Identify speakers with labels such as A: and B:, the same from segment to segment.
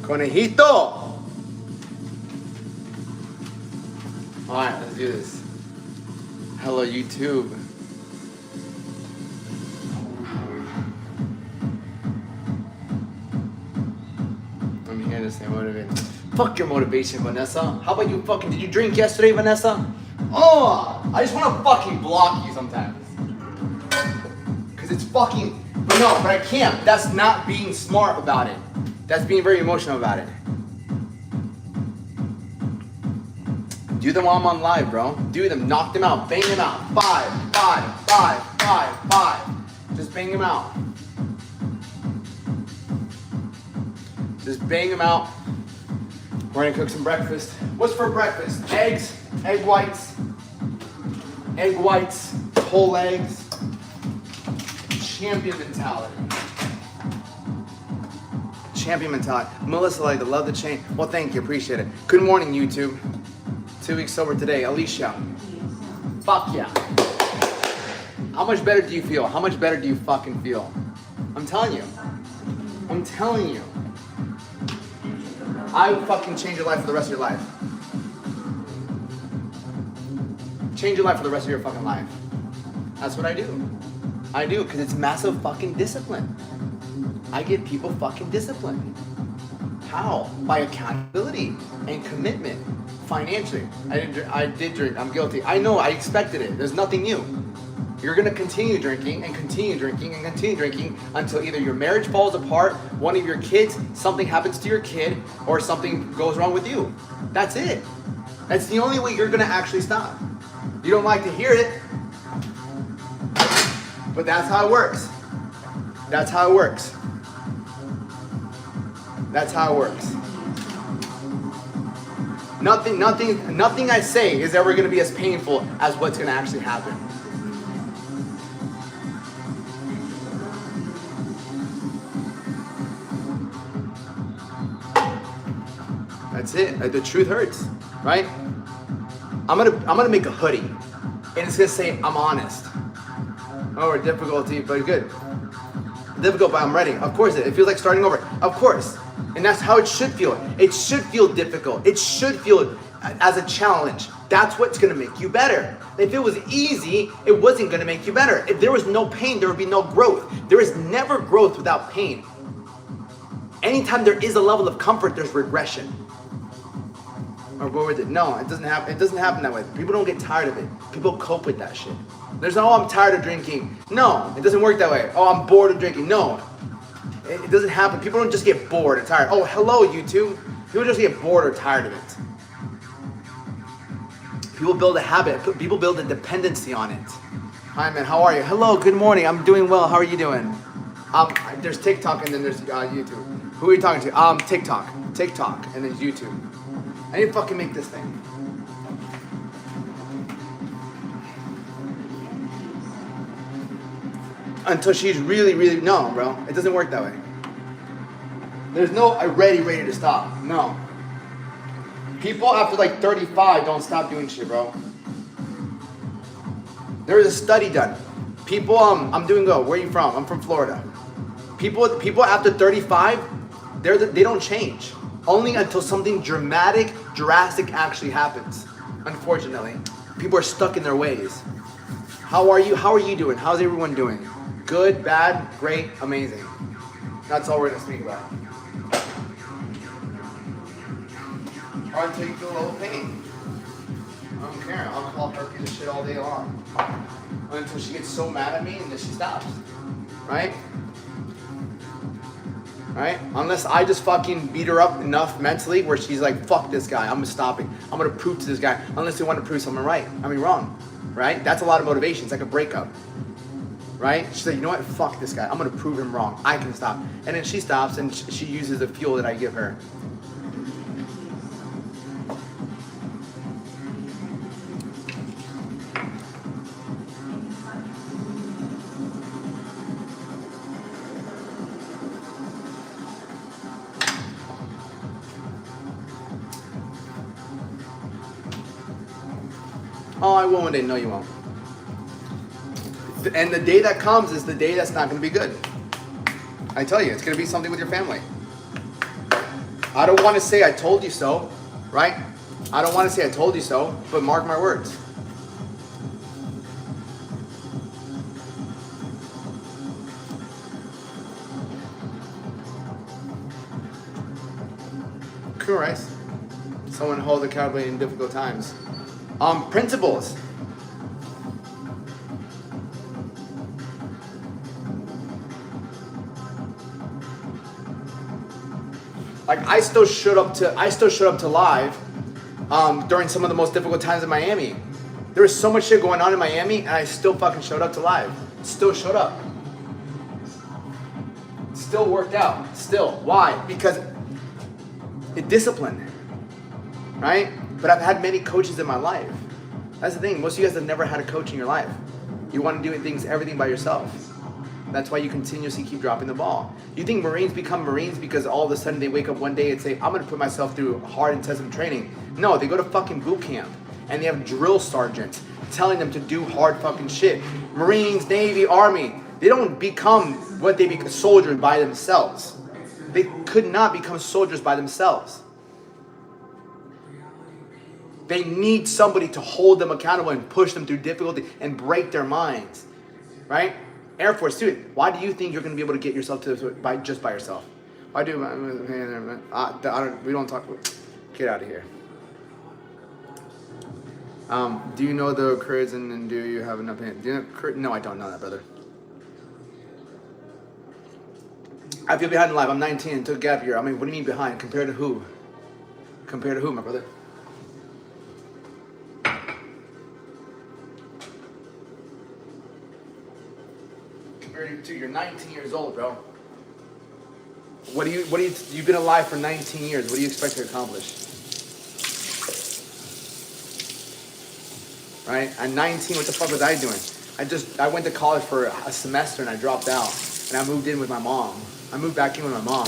A: Conejito! Alright, let's do this. Hello, YouTube. I'm here to stay motivated. Fuck your motivation, Vanessa. How about you fucking, did you drink yesterday, Vanessa? Oh, I just want to fucking block you sometimes. Because it's fucking, but I can't. That's not being smart about it. That's being very emotional about it. Do them while I'm on live, bro. Do them, knock them out, bang them out. 5, 5, 5, 5, 5. Just bang them out. Just bang them out. We're gonna cook some breakfast. What's for breakfast? Eggs, egg whites, whole eggs. Champion mentality. Champion mentality. Melissa, like, love the chain. Well, thank you, appreciate it. Good morning, YouTube. 2 weeks sober today. Alicia. Fuck yeah. How much better do you feel? How much better do you fucking feel? I'm telling you. I'm telling you. I would fucking change your life for the rest of your life. Change your life for the rest of your fucking life. That's what I do. I do, because it's massive fucking discipline. I get people fucking disciplined. How? By accountability and commitment. Financially. I did drink. I'm guilty. I know, I expected it. There's nothing new. You're gonna continue drinking and continue drinking and continue drinking until either your marriage falls apart, one of your kids, something happens to your kid, or something goes wrong with you. That's it. That's the only way you're gonna actually stop. You don't like to hear it, but that's how it works. That's how it works. That's how it works. Nothing I say is ever gonna be as painful as what's gonna actually happen. That's it. The truth hurts, right? I'm gonna make a hoodie, and it's gonna say I'm honest. Oh, difficulty, but good. Difficult, but I'm ready. Of course, it feels like starting over. Of course, and that's how it should feel. It should feel difficult. It should feel as a challenge. That's what's gonna make you better. If it was easy, it wasn't gonna make you better. If there was no pain, there would be no growth. There is never growth without pain. Anytime there is a level of comfort, there's regression. Or what was it? No, it doesn't happen. It doesn't happen that way. People don't get tired of it. People cope with that shit. There's no, oh, I'm tired of drinking. No, it doesn't work that way. Oh, I'm bored of drinking. No, it doesn't happen. People don't just get bored or tired. Oh, hello, YouTube. People just get bored or tired of it. People build a habit. People build a dependency on it. Hi, man. How are you? Hello. Good morning. I'm doing well. How are you doing? There's TikTok and then there's YouTube. Who are you talking to? TikTok, and then YouTube. I need to fucking make this thing. Until she's really, no, bro. It doesn't work that way. There's no ready to stop. No. People after like 35 don't stop doing shit, bro. There was a study done. People, I'm doing good. Where are you from? I'm from Florida. People after 35, they don't change. Only until something drastic actually happens. Unfortunately, people are stuck in their ways. How are you? How are you doing? How's everyone doing? Good, bad, great, amazing. That's all we're gonna speak about. Or until you feel a little pain. I don't care. I'll call her a piece of shit all day long. Until she gets so mad at me and then she stops. Right? Right? Unless I just fucking beat her up enough mentally where she's like, fuck this guy, I'm stopping. I'm gonna prove to this guy, unless they want to prove something wrong. Right? That's a lot of motivation. It's like a breakup. Right? She's like, you know what? Fuck this guy. I'm gonna prove him wrong. I can stop. And then she stops and she uses the fuel that I give her. Oh, I won't one day. No, you won't. And the day that comes is the day that's not going to be good. I tell you, it's going to be something with your family. I don't want to say I told you so, right? I don't want to say I told you so, but mark my words. Cool, rice. Someone hold accountability in difficult times. Principles. Like I still showed up to live during some of the most difficult times in Miami. There was so much shit going on in Miami, and I still fucking showed up to live. Still showed up. Still worked out. Still. Why? Because it disciplined, right? But I've had many coaches in my life. That's the thing. Most of you guys have never had a coach in your life. You want to do everything by yourself. That's why you continuously keep dropping the ball. You think Marines become Marines because all of a sudden they wake up one day and say, I'm going to put myself through hard intensive training. No, they go to fucking boot camp and they have drill sergeants telling them to do hard fucking shit. Marines, Navy, Army, they don't become what they become, soldiers by themselves. They could not become soldiers by themselves. They need somebody to hold them accountable and push them through difficulty and break their minds, right? Air Force student, why do you think you're going to be able to get yourself to just by yourself? Why do we don't talk? Get out of here. Do you know the Kurds and do you have enough? Do you know, no, I don't know that, brother. I feel behind in life. I'm 19 and took a gap year. I mean, what do you mean behind? Compared to who? Compared to who, my brother? You're 19 years old, bro. You've been alive for 19 years. What do you expect to accomplish? Right? At 19, what the fuck was I doing? I went to college for a semester and I dropped out. And I moved in with my mom. I moved back in with my mom.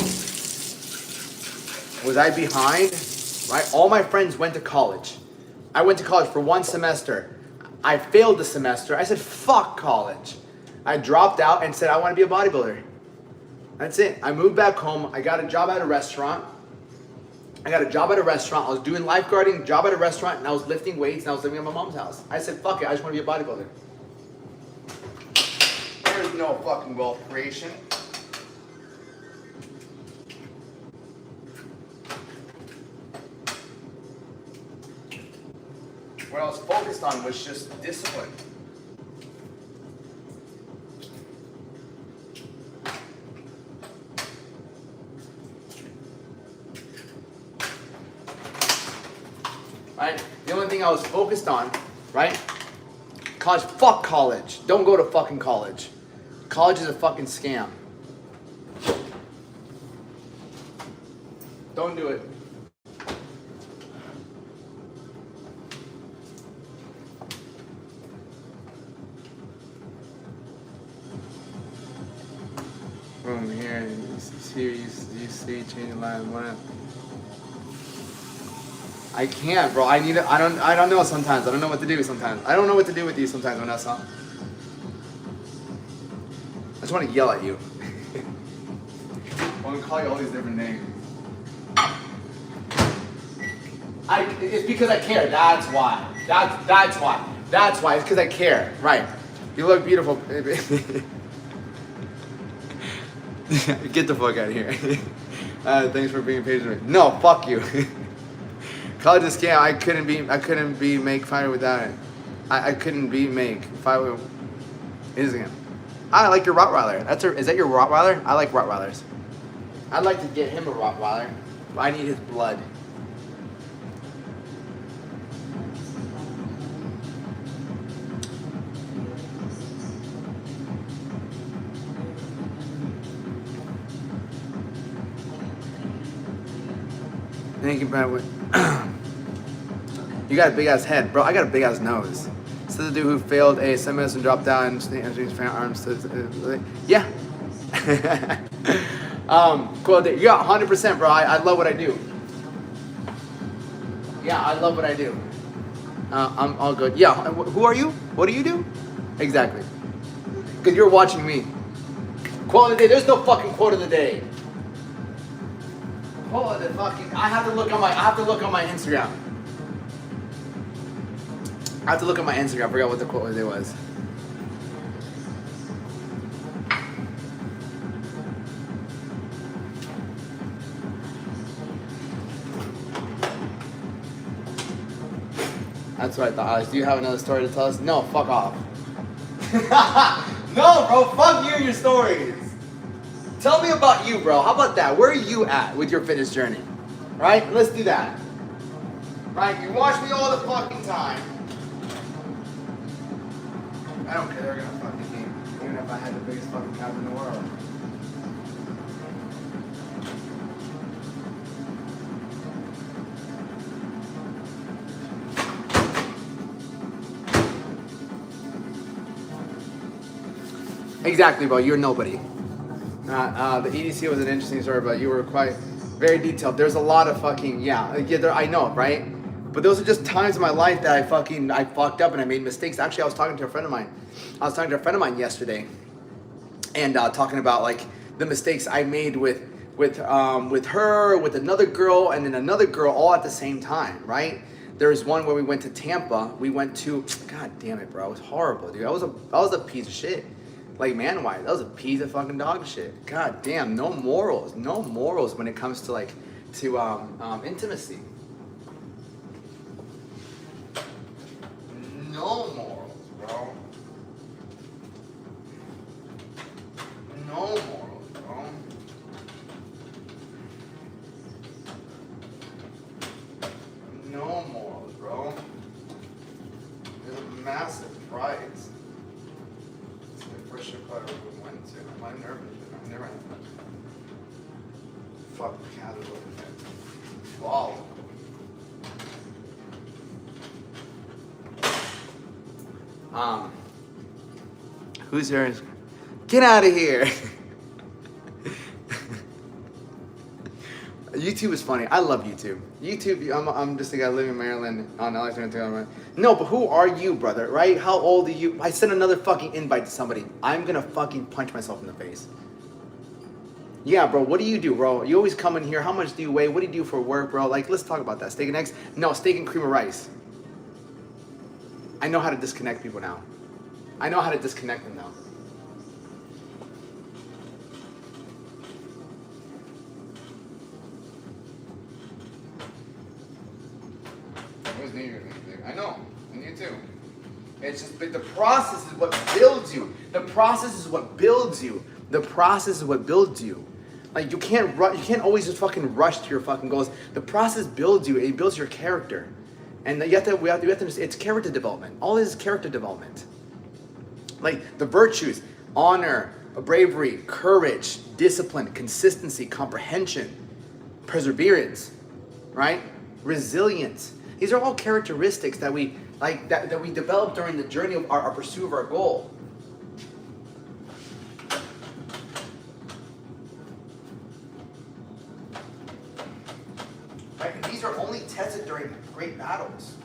A: Was I behind? Right? All my friends went to college. I went to college for one semester. I failed the semester. I said, fuck college. I dropped out and said, I want to be a bodybuilder. That's it. I moved back home. I got a job at a restaurant. I was doing lifeguarding, job at a restaurant, and I was lifting weights, and I was living at my mom's house. I said, fuck it, I just want to be a bodybuilder. There's no fucking wealth creation. What I was focused on was just discipline. Right? The only thing I was focused on, right? College, fuck college. Don't go to fucking college. College is a fucking scam. Don't do it. Boom, here, you see, changing line, one. I can't, bro. I don't know sometimes. I don't know what to do sometimes. I don't know what to do with you sometimes, Vanessa. I just want to yell at you. I want to call you all these different names. It's because I care. That's why. That's why. That's why. It's because I care. Right. You look beautiful. Get the fuck out of here. Thanks for being patient with me. No, fuck you. College is scam. I couldn't be make fire without it. I couldn't be make fire. It is a scam. I like your Rottweiler. Is that your Rottweiler? I like Rottweilers. I'd like to get him a Rottweiler. But I need his blood. Thank you, Brad. You got a big ass head, bro. I got a big ass nose. So the dude who failed ASMS and dropped out and changed fan arms to yeah. Cool. You got 100%, bro. I love what I do. Yeah, I love what I do. I'm all good. Yeah. Who are you? What do you do? Exactly. Because you're watching me. Quote of the day. There's no fucking quote of the day. Pull the fucking. I have to look on my Instagram. I have to look at my Instagram. I forgot what the quote was. That's what I thought. Alex, do you have another story to tell us? No, fuck off. No, bro. Fuck you and your stories. Tell me about you, bro. How about that? Where are you at with your fitness journey? Right? Let's do that. Right? You watch me all the fucking time. I don't care. They're gonna fucking game. Even if I had the biggest fucking calf in the world. Exactly, bro. You're nobody. The EDC was an interesting story, but you were quite very detailed. There's a lot of fucking I know, right? But those are just times in my life that I fucked up and I made mistakes. Actually, I was talking to a friend of mine yesterday, and talking about like the mistakes I made with her, with another girl, and then another girl all at the same time, right? There was one where we went to Tampa. We went to, God damn it, bro, it was horrible, dude. I was a piece of shit. Like, man-wise, that was a piece of fucking dog shit. God damn, no morals when it comes to intimacy. No morals, bro. No morals, bro. No morals, bro. There's a massive prize. First trip I ever went to. I'm nervous. I've never had that. Fuck the cat is looking at. Wow. Who's here? Get out of here. YouTube is funny. I love YouTube. I'm just a guy living in Maryland on Alexander. No, but who are you, brother, right? How old are you? I sent another fucking invite to somebody. I'm gonna fucking punch myself in the face. Yeah, bro, what do you do, bro? You always come in here. How much do you weigh? What do you do for work, bro? Like, let's talk about that. Steak and eggs? No, steak and cream of rice. I know how to disconnect people now. I know how to disconnect them now. I know, and you too. It's just, but the process is what builds you. The process is what builds you. The process is what builds you. Like, you can't always just fucking rush to your fucking goals. The process builds you. It builds your character, and we have to understand, it's character development. All this is character development. Like the virtues: honor, bravery, courage, discipline, consistency, comprehension, perseverance, right? Resilience. These are all characteristics that we that we develop during the journey of our pursuit of our goal. Right? And these are only tested during great battles.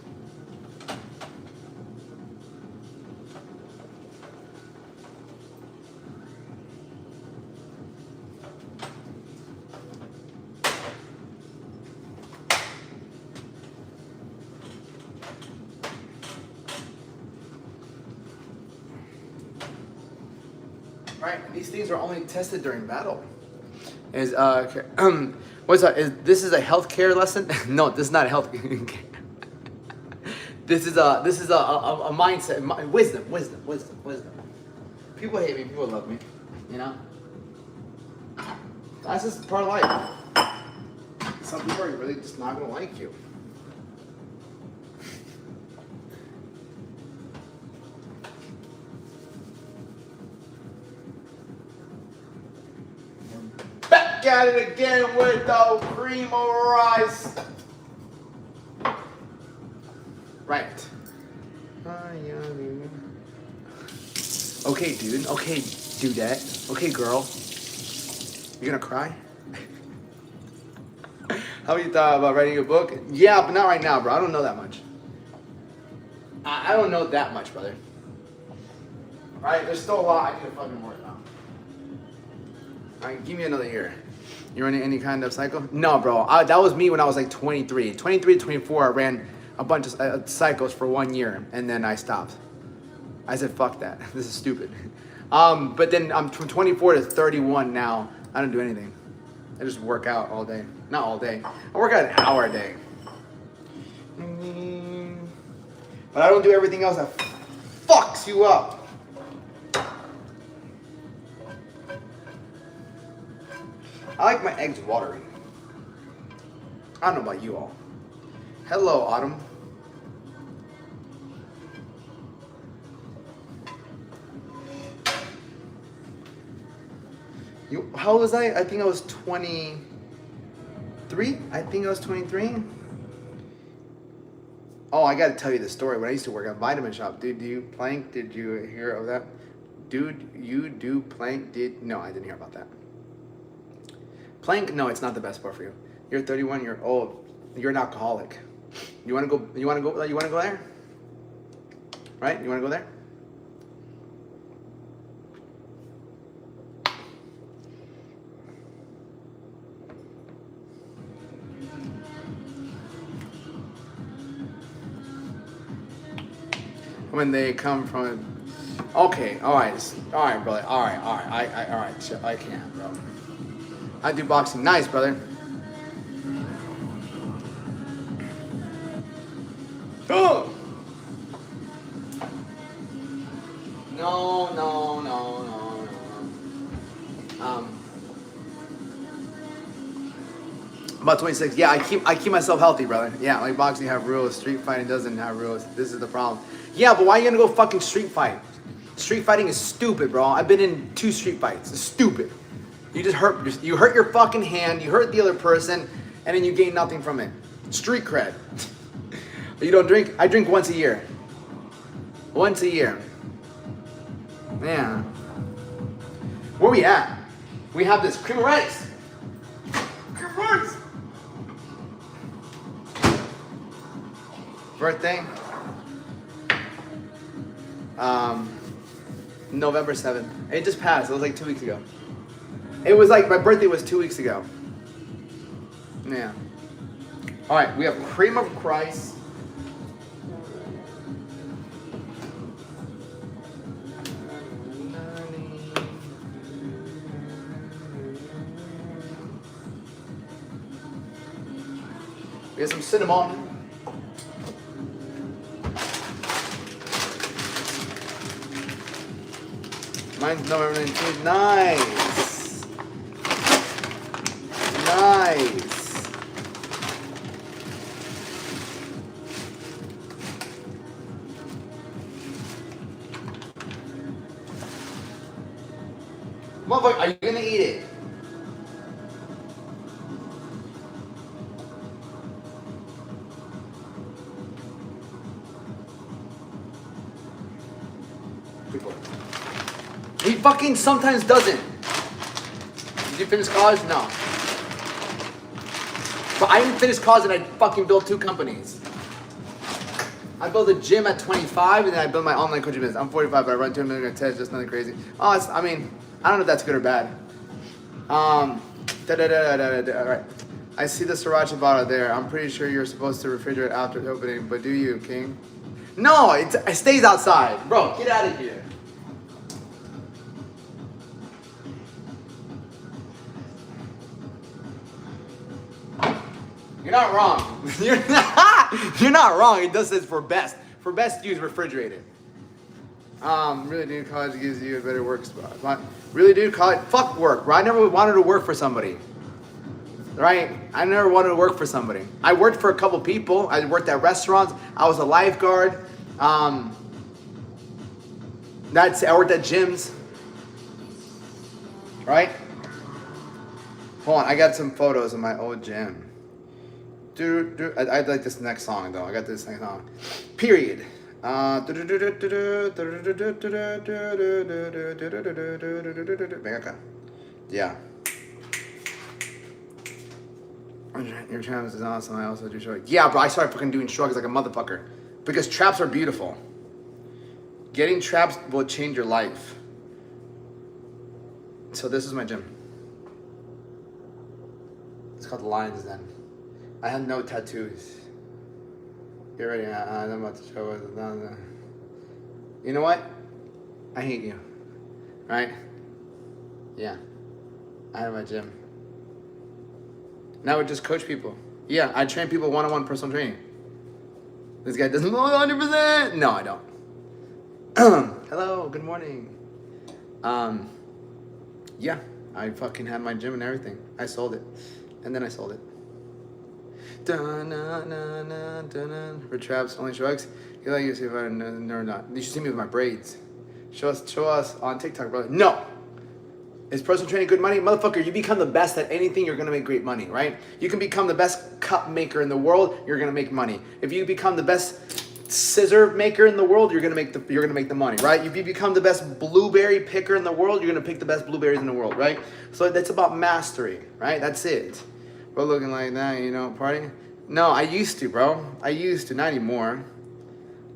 A: Right? And these things are only tested during battle. What's that? This is a healthcare lesson? No, this is not a health. This is a mindset, wisdom. People hate me, people love me, you know. That's just part of life. Some people are really just not gonna like you. Back at it again with the cream of rice. Right. Okay, dude. Okay, dudette. Okay, girl. You gonna cry? How you thought about writing a book? Yeah, but not right now, bro. I don't know that much. I don't know that much, brother. Right? There's still a lot I can fucking work on. Alright, give me another year. You running any kind of cycle? No, bro. That was me when I was like 23. 23 to 24, I ran a bunch of cycles for 1 year, and then I stopped. I said, fuck that. This is stupid. But then I'm from 24 to 31 now. I don't do anything. I just work out all day. Not all day. I work out an hour a day. But I don't do everything else that fucks you up. I like my eggs watery. I don't know about you all. Hello, Autumn. How old was I? I think I was 23. I think I was 23. Oh, I gotta tell you the story. When I used to work at Vitamin Shop, dude, do you plank? Did you hear of that? Dude, you do plank? No, I didn't hear about that. Plank? No, it's not the best part for you. You're 31. You're old. You're an alcoholic. You wanna go? You wanna go? You wanna go there? Right? You wanna go there? When they come from, okay, all right, brother, all right, I can't, bro. I do boxing, nice, brother. Oh. No. About 26. Yeah, I keep myself healthy, brother. Yeah, like boxing have rules, street fighting doesn't have rules. This is the problem. Yeah, but why are you gonna go fucking street fight? Street fighting is stupid, bro. I've been in 2 street fights. It's stupid. You hurt your fucking hand, you hurt the other person, and then you gain nothing from it. Street cred. You don't drink? I drink once a year. Once a year. Yeah. Where we at? We have this cream of rice. Cream of rice. Birthday? November 7th. It just passed. It was like 2 weeks ago. It was like my birthday was 2 weeks ago. Yeah. All right, we have cream of rice. We have some cinnamon. Mine's November 19th. Nice. Nice. Motherfucker, are you gonna eat it? He fucking sometimes doesn't. Did you finish college? No. But I didn't finish college and I fucking built 2 companies. I built a gym at 25 and then I built my online coaching business. I'm 45, but I run 2 million tests, just nothing crazy. Oh, I mean, I don't know if that's good or bad. All right. I see the sriracha bottle there. I'm pretty sure you're supposed to refrigerate after the opening, but do you, King? No, it stays outside. Bro, get out of here. You're not wrong. You're not wrong. It does this for best. For best, use refrigerated. Really, dude, college gives you a better work spot. Really, dude, college, fuck work, bro. I never wanted to work for somebody. Right? I never wanted to work for somebody. I worked for a couple people. I worked at restaurants. I was a lifeguard. I worked at gyms. Right? Hold on, I got some photos of my old gym. I like this next song though. I got this next song. Period. Yeah. Your traps is awesome. I also do shrugs. Yeah, bro. I started fucking doing shrugs like a motherfucker because traps are beautiful. Getting traps will change your life. So this is my gym. called the Lions Den. I have no tattoos. Get ready. I'm about to show it. You know what? I hate you. Right? Yeah. I have my gym. Now I just coach people. Yeah, I train people one-on-one personal training. This guy doesn't know 100%. No, I don't. Hello, good morning. Yeah, I fucking had my gym and everything. I sold it. And then I sold it. For traps, only shrugs. You like you see if I know or not. You should see me with my braids. Show us on TikTok, brother. No. Is personal training good money? Motherfucker, you become the best at anything, you're gonna make great money, right? You can become the best cup maker in the world, you're gonna make money. If you become the best scissor maker in the world, you're gonna make the money, right? If you become the best blueberry picker in the world, you're gonna pick the best blueberries in the world, right? So that's about mastery, right? That's it. Bro, looking like that, you know, partying? No, I used to, bro. I used to, not anymore.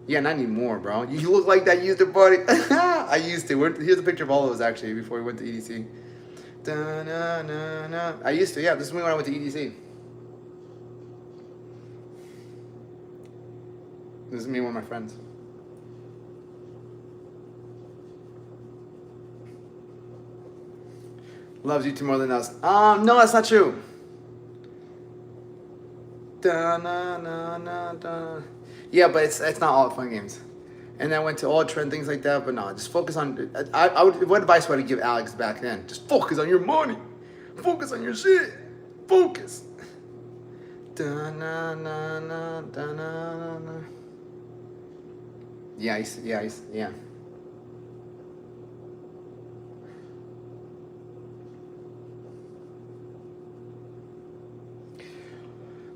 A: Yeah, not anymore, bro. You look like that, you used to party. I used to. Here's a picture of all of us, actually, before we went to EDC. I used to, yeah. This is me when I went to EDC. This is me and one of my friends. Loves you two more than us. No, that's not true. Yeah, but it's not all fun games. And I went to all trend things like that, but no, just focus on. I would. What advice would I give Alex back then? Just focus on your money. Focus on your shit. Focus. Yeah, yeah.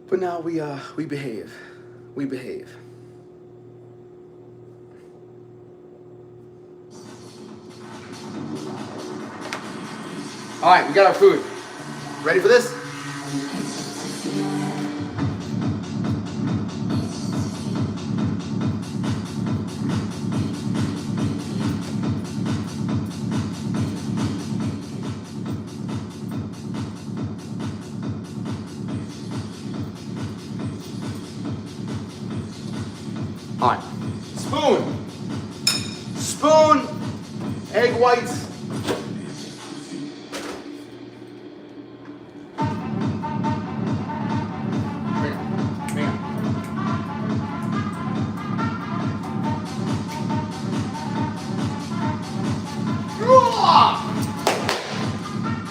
A: But now we behave. We behave. All right, we got our food. Ready for this? All right, spoon, egg whites.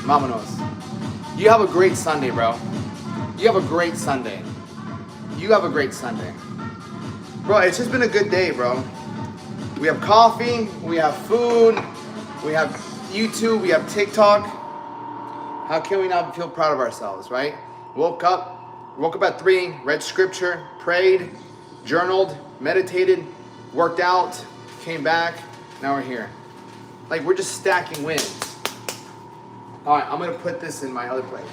A: Vámonos. You have a great Sunday, bro. You have a great Sunday. You have a great Sunday. Bro, it's just been a good day, bro. We have coffee, we have food, we have YouTube, we have TikTok. How can we not feel proud of ourselves, right? Woke up at 3, read scripture, prayed, journaled, meditated, worked out, came back, now we're here. Like, we're just stacking wins. All right, I'm gonna put this in my other place.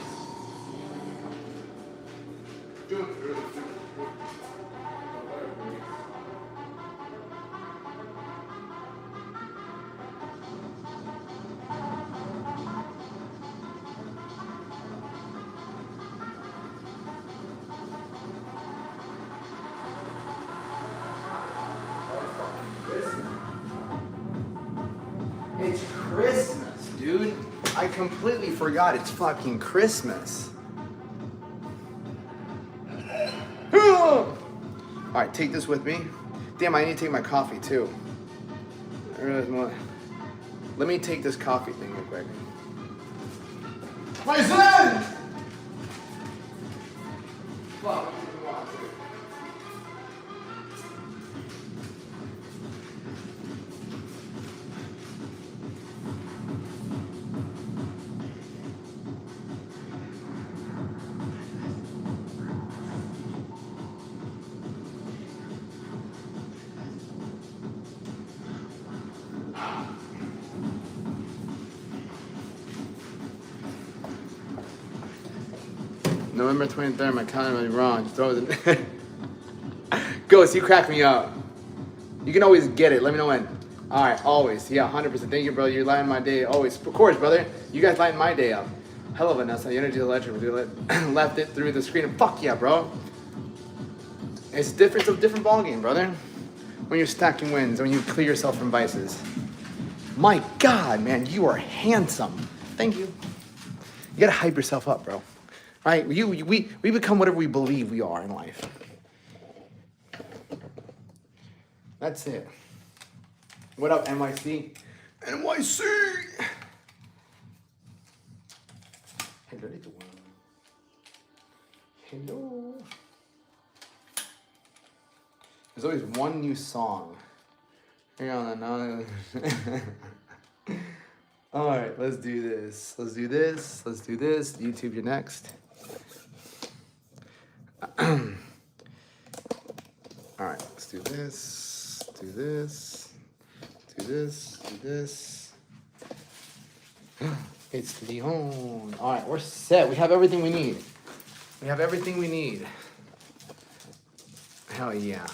A: It's Christmas, dude. I completely forgot it's fucking Christmas. All right, take this with me. Damn, I need to take my coffee too. Let me take this coffee thing real quick. My son! Fuck. November 23rd, my calendar was wrong. Just throw it in. Ghost, you crack me up. You can always get it. Let me know when. All right, always. Yeah, 100%. Thank you, brother. You're lighting my day always. Of course, brother. You guys lighten my day up. Hello, Vanessa. The energy of the legend. We left it through the screen. And fuck yeah, bro. It's different. It's a different ballgame, brother. When you're stacking wins, when you clear yourself from vices. My God, man, you are handsome. Thank you. You gotta hype yourself up, bro. Right? We become whatever we believe we are in life. That's it. What up, NYC? NYC! Hello, little one. Hello. There's always one new song. Hang on, all right, let's do this. Let's do this. Let's do this. YouTube, you're next. All right, let's do this. Do this. Do this. Do this. It's Leon. All right, we're set. We have everything we need. We have everything we need. Hell yeah.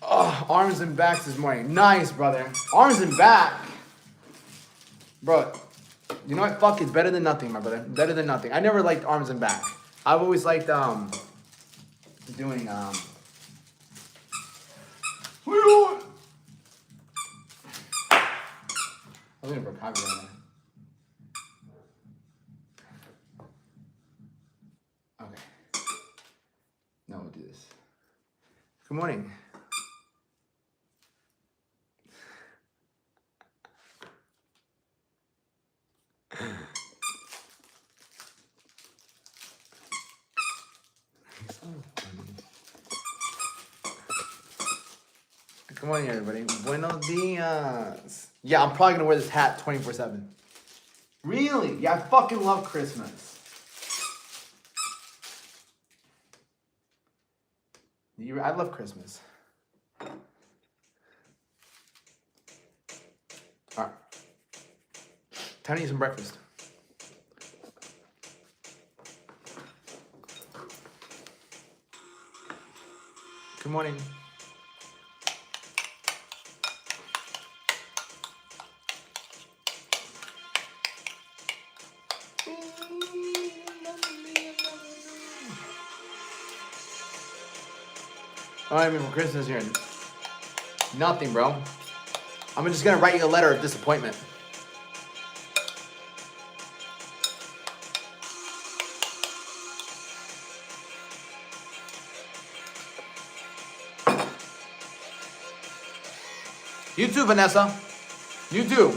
A: Oh, arms and backs this morning. Nice, brother. Arms and back. Bro, you know what? Fuck, it's better than nothing, my brother. Better than nothing. I never liked arms and back. I've always liked doing what are you doing? I was looking for copyright. Okay. Now we'll do this. Good morning. Good morning, everybody. Buenos dias. Yeah, I'm probably gonna wear this hat 24/7. Really? Yeah, I fucking love Christmas. I love Christmas. All right. Time to eat some breakfast. Good morning. All right, I mean, for Christmas here. Nothing, bro. I'm just gonna write you a letter of disappointment. You too, Vanessa. You too.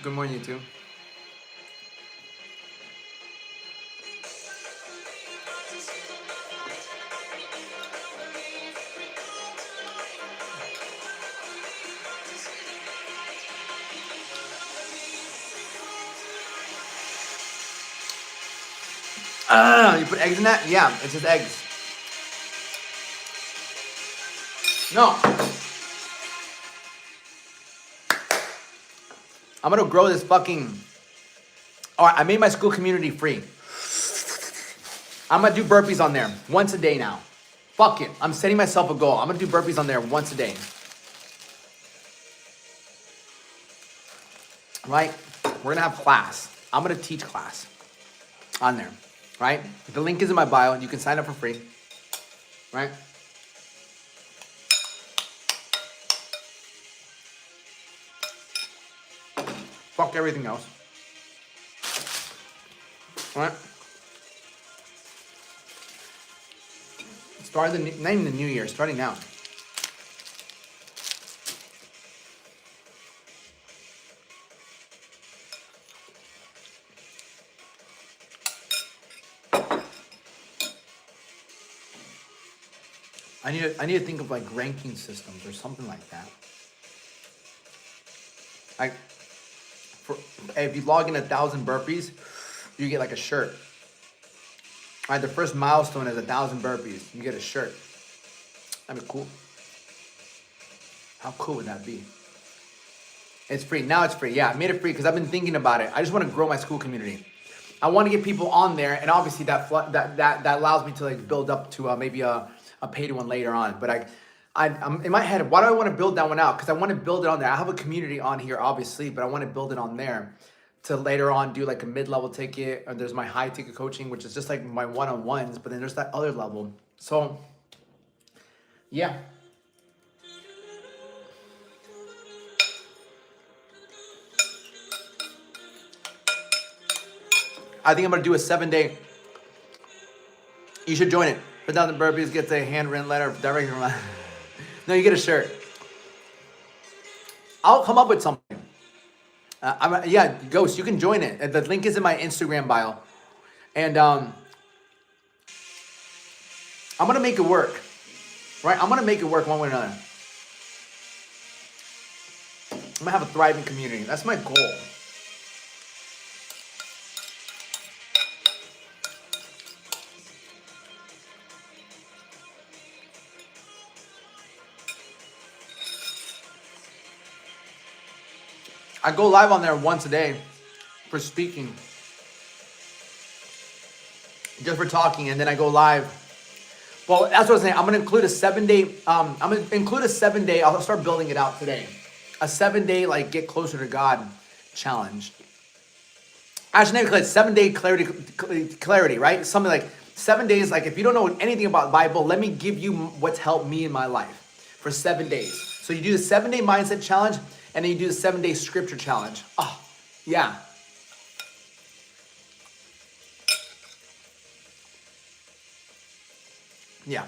A: Good morning, you too. You put eggs in that? Yeah, it's just eggs. No. I'm gonna grow this fucking... Alright, I made my school community free. I'm gonna do burpees on there once a day now. Fuck it. I'm setting myself a goal. I'm gonna do burpees on there once a day. Right? We're gonna have class. I'm gonna teach class on there. Right? The link is in my bio and you can sign up for free. Right? Fuck everything else. Right? Start not even the new year, starting now. I need to think of like ranking systems or something like that. Like, if you log in 1,000 burpees, you get like a shirt. All right, the first milestone is 1,000 burpees. You get a shirt. That'd be cool. How cool would that be? It's free. Now it's free. Yeah, I made it free because I've been thinking about it. I just want to grow my school community. I want to get people on there, and obviously that allows me to like build up to maybe a a paid one later on. But I'm in my head, why do I want to build that one out? Because I want to build it on there. I have a community on here, obviously, but I want to build it on there to later on do like a mid-level ticket. Or there's my high ticket coaching, which is just like my one-on-ones, but then there's that other level. So yeah. I think I'm gonna do a 7-day. You should join it. Put down the burpees, get the handwritten letter directly from my. No, you get a shirt. I'll come up with something. Yeah, Ghost, you can join it. The link is in my Instagram bio, and I'm gonna make it work. Right? I'm gonna make it work one way or another. I'm gonna have a thriving community. That's my goal. I go live on there once a day for speaking, just for talking, and then I go live. Well, that's what I was saying. I'm gonna include a 7-day. I'm gonna include a 7-day. I'll start building it out today. A 7-day like get closer to God challenge. Actually, maybe 7-day clarity, right? Something like 7 days. Like if you don't know anything about the Bible, let me give you what's helped me in my life for 7 days. So you do the 7-day mindset challenge, and then you do the 7-day scripture challenge. Oh, yeah. Yeah.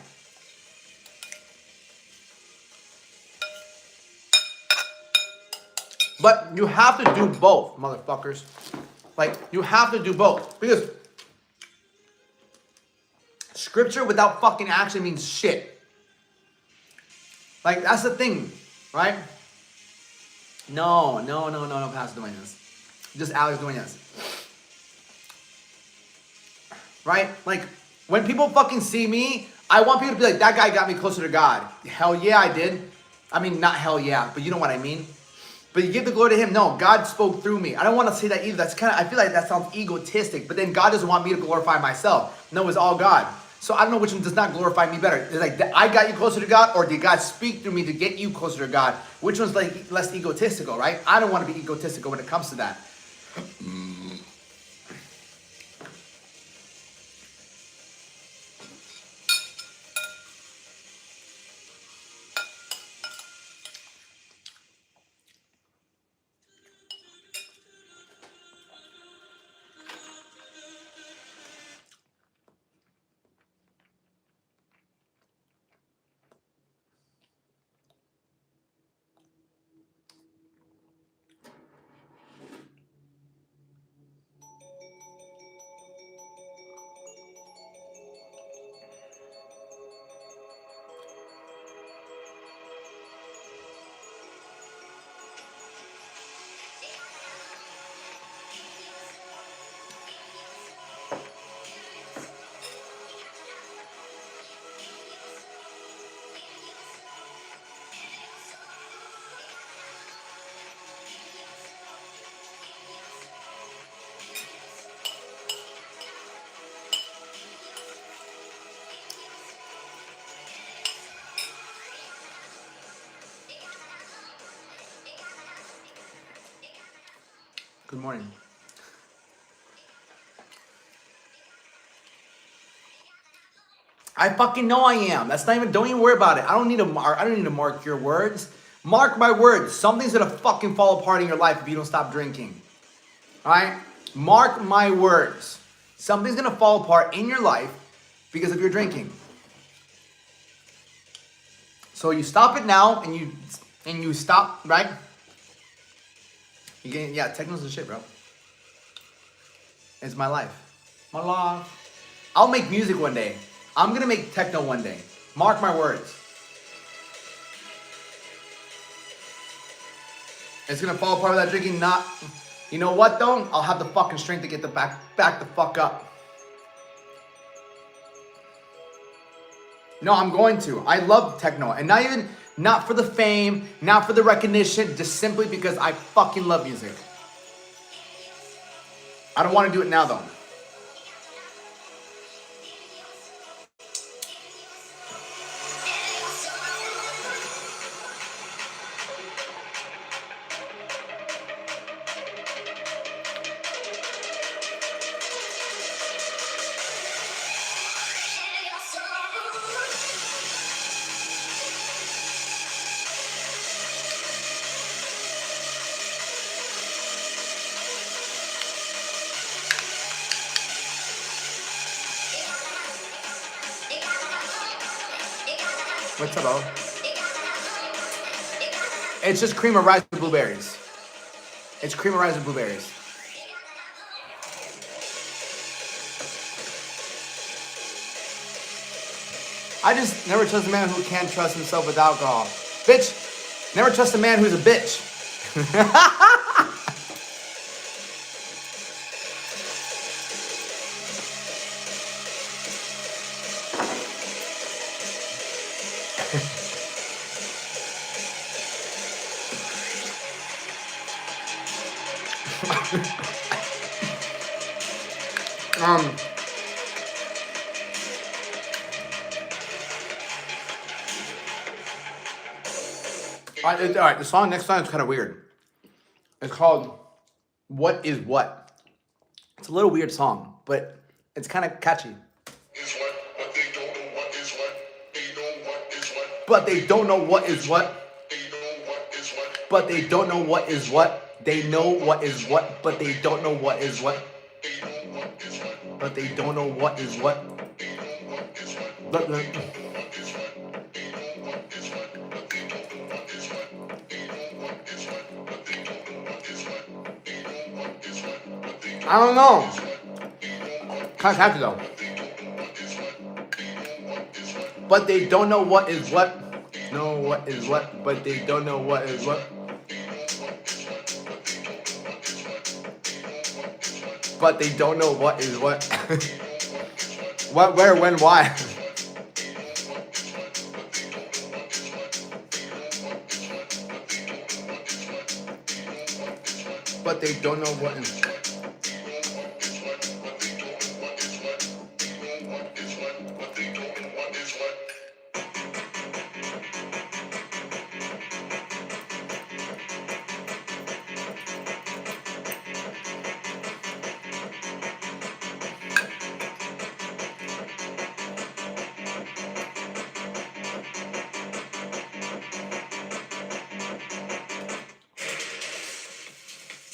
A: But you have to do both, motherfuckers. Like, you have to do both. Because scripture without fucking action means shit. Like, that's the thing, right? No, Pastor Duenas. Just Alex Duenas. Right? Like, when people fucking see me, I want people to be like, that guy got me closer to God. Hell yeah, I did. I mean, not hell yeah, but you know what I mean. But you give the glory to him. No, God spoke through me. I don't want to say that either. That's kind of, I feel like that sounds egotistic. But then God doesn't want me to glorify myself. No, it's all God. So I don't know which one does not glorify me better. It's like, I got you closer to God, or did God speak through me to get you closer to God? Which one's like less egotistical, right? I don't want to be egotistical when it comes to that. Good morning. I fucking know I am. That's not even, don't even worry about it. I don't need to mark your words. Mark my words. Something's gonna fucking fall apart in your life if you don't stop drinking. Alright? Mark my words. Something's gonna fall apart in your life because of your drinking. So you stop it now and you stop, right? Yeah, techno's the shit, bro. It's my life. My life. I'll make music one day. I'm gonna make techno one day. Mark my words. It's gonna fall apart without drinking. Not, you know what though? I'll have the fucking strength to get the back the fuck up. No, I'm going to. I love techno, and not for the fame, not for the recognition, just simply because I fucking love music. I don't want to do it now though. What's up, bro? It's just cream of rice with blueberries. It's cream of rice with blueberries. I just never trust a man who can't trust himself with alcohol. Bitch, never trust a man who's a bitch. All right, the next song is kind of weird. It's called What Is What. It's a little weird song, but it's kind of catchy. But they don't know what is what. But they don't know what is what. They know what is what, but they don't know what is what. But they don't know what is what. I don't know. Kind of catchy though. But they don't know what is what. Know what is what, but they don't know what is what. But they don't know what is what. What, where, when, why. But they don't know what is.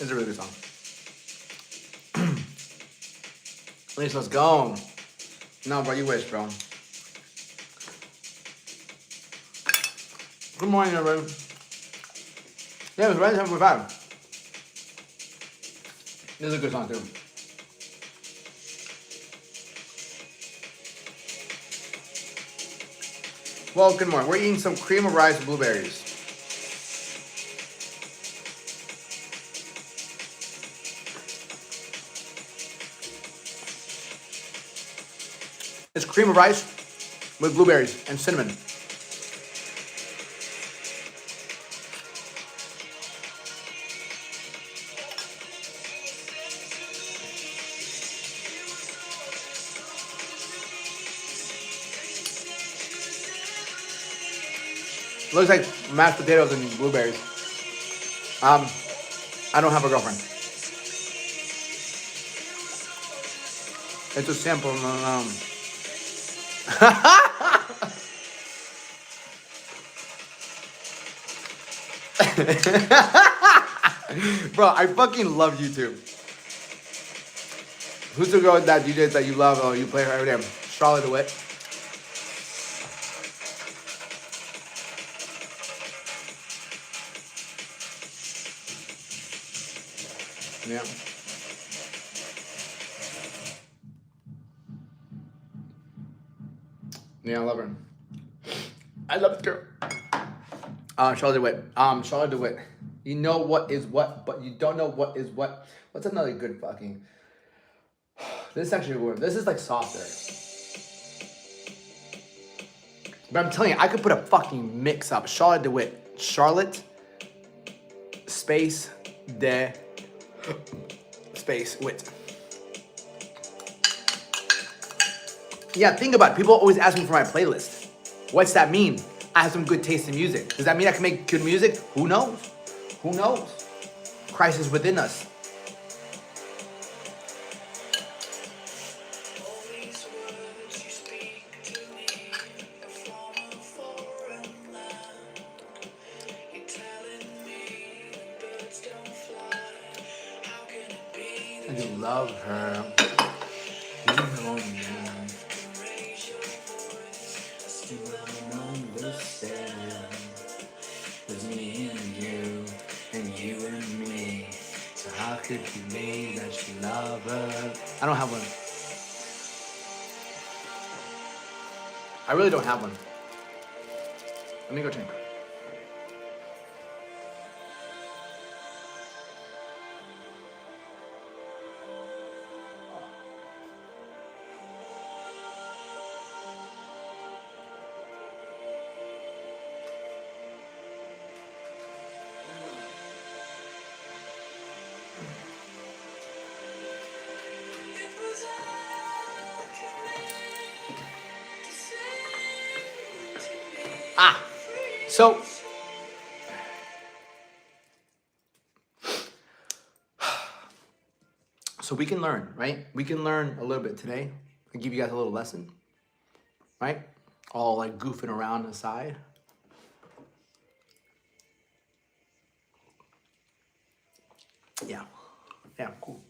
A: It's a really good song. At least let's go. No, bro, you wish, bro. Good morning, everybody. Yeah, it was right at 7:45. This is a good song, too. Well, good morning. We're eating some cream of rice with blueberries. It's cream of rice with blueberries and cinnamon. Looks like mashed potatoes and blueberries. I don't have a girlfriend. It's a sample. Bro, I fucking love YouTube. Who's the girl that DJ that you love? Oh, you play her every day. Charlotte DeWitt. Yeah. Yeah, I love her. I love this girl. Charlotte DeWitt. Charlotte DeWitt. You know what is what, but you don't know what is what. What's another good fucking... This is actually weird. This is like softer. But I'm telling you, I could put a fucking mix up. Charlotte DeWitt. Charlotte space de space wit. Yeah, think about it. People always ask me for my playlist. What's that mean? I have some good taste in music. Does that mean I can make good music? Who knows? Who knows? Christ is within us. And you love her. You know this. if you made that you love her. I don't have one. I really don't have one. Let me go check. So, we can learn, right? We can learn a little bit today. I'll give you guys a little lesson, right? All like goofing around aside. Yeah, cool.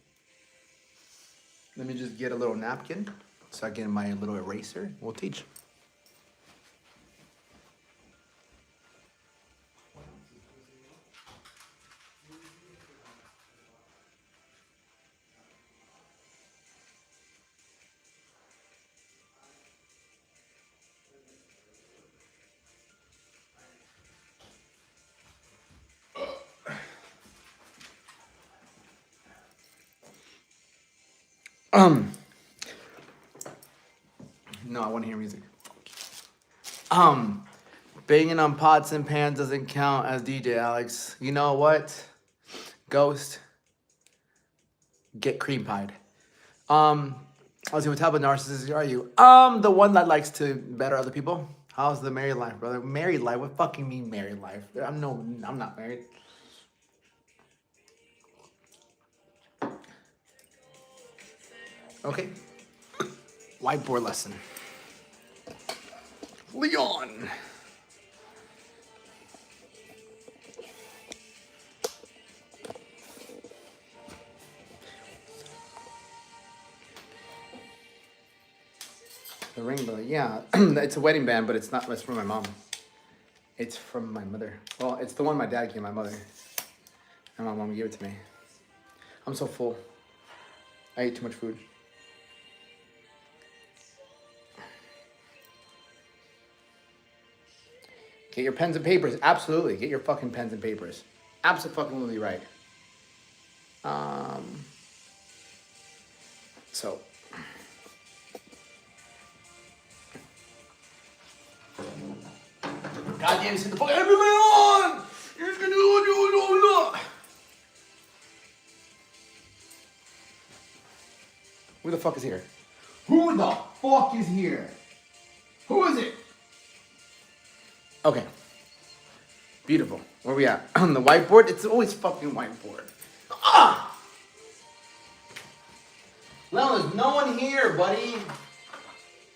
A: Let me just get a little napkin so I get my little eraser. We'll teach. No, I want to hear music. Banging on pots and pans doesn't count as DJ Alex. You know what? Ghost. Get cream pied. Let's see, what type of narcissist are you? The one that likes to better other people. How's the married life, brother? Married life? What fucking mean married life? I'm not married. Okay. Whiteboard lesson. Leon. The ring bell, yeah. It's a wedding band, but it's not. It's from my mom. It's from my mother. Well, it's the one my dad gave my mother. And my mom gave it to me. I'm so full. I ate too much food. Get your pens and papers. Absolutely. Get your fucking pens and papers. Absolutely right. So. Goddamn, sit the fuck everybody on! You're gonna do. Who the fuck is here? Who the fuck is here? Who is it? Okay. Beautiful. Where we at? On the whiteboard? It's always fucking whiteboard. Ah! Leon, there's no one here, buddy.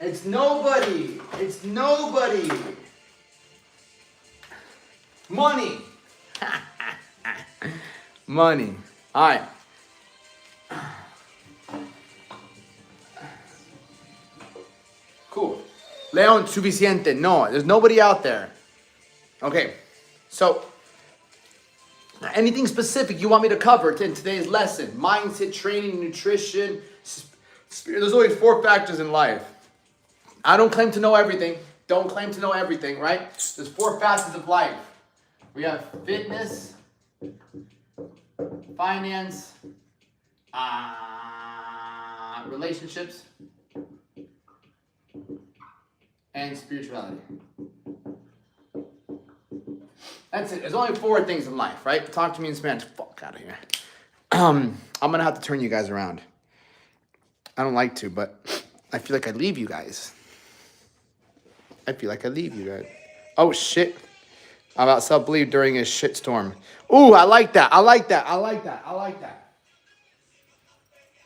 A: It's nobody. It's nobody. Money. Money. All right. Cool. Leon, suficiente. No, there's nobody out there. Okay. So, anything specific you want me to cover in today's lesson? Mindset, training, nutrition, spirit. There's always 4 factors in life. I don't claim to know everything. Don't claim to know everything, right? There's 4 facets of life. We have fitness, finance, relationships, and spirituality. That's it. There's only 4 things in life, right? Talk to me in Spanish. Fuck out of here. I'm gonna have to turn you guys around. I don't like to, but I feel like I leave you guys. Oh shit. About self-belief during a shitstorm. Ooh, I like that.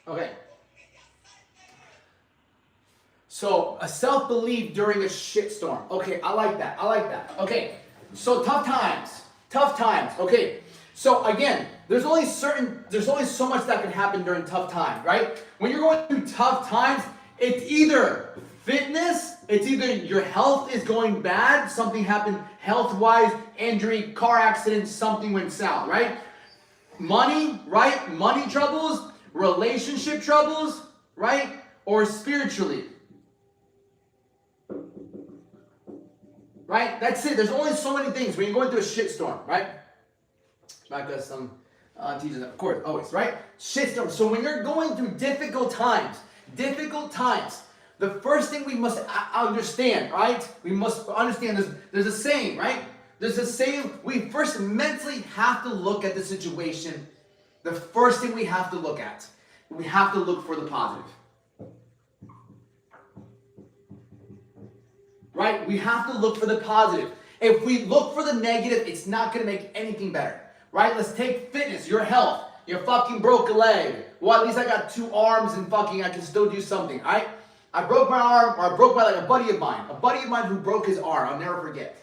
A: Okay. So, a self-belief during a shitstorm. Okay, I like that. Okay, so tough times. Okay, so again, there's only so much that can happen during tough times, right? When you're going through tough times, it's either fitness, it's either your health is going bad, something happened health-wise, injury, car accident, something went south, right? Money, right? Money troubles, relationship troubles, right? Or spiritually. Right? That's it. There's only so many things when you're going through a shitstorm, right? Back to some teachers, of course, always, right? Shitstorm. So when you're going through difficult times, the first thing we must understand, right? We must understand there's a saying, right? There's a saying, we first mentally have to look at the situation. The first thing we have to look at, we have to look for the positive. Right? We have to look for the positive. If we look for the negative, it's not going to make anything better. Right? Let's take fitness, your health. You fucking broke a leg. Well, at least I got 2 arms and fucking I can still do something. Alright? I broke my arm, or I broke my leg. A buddy of mine who broke his arm. I'll never forget.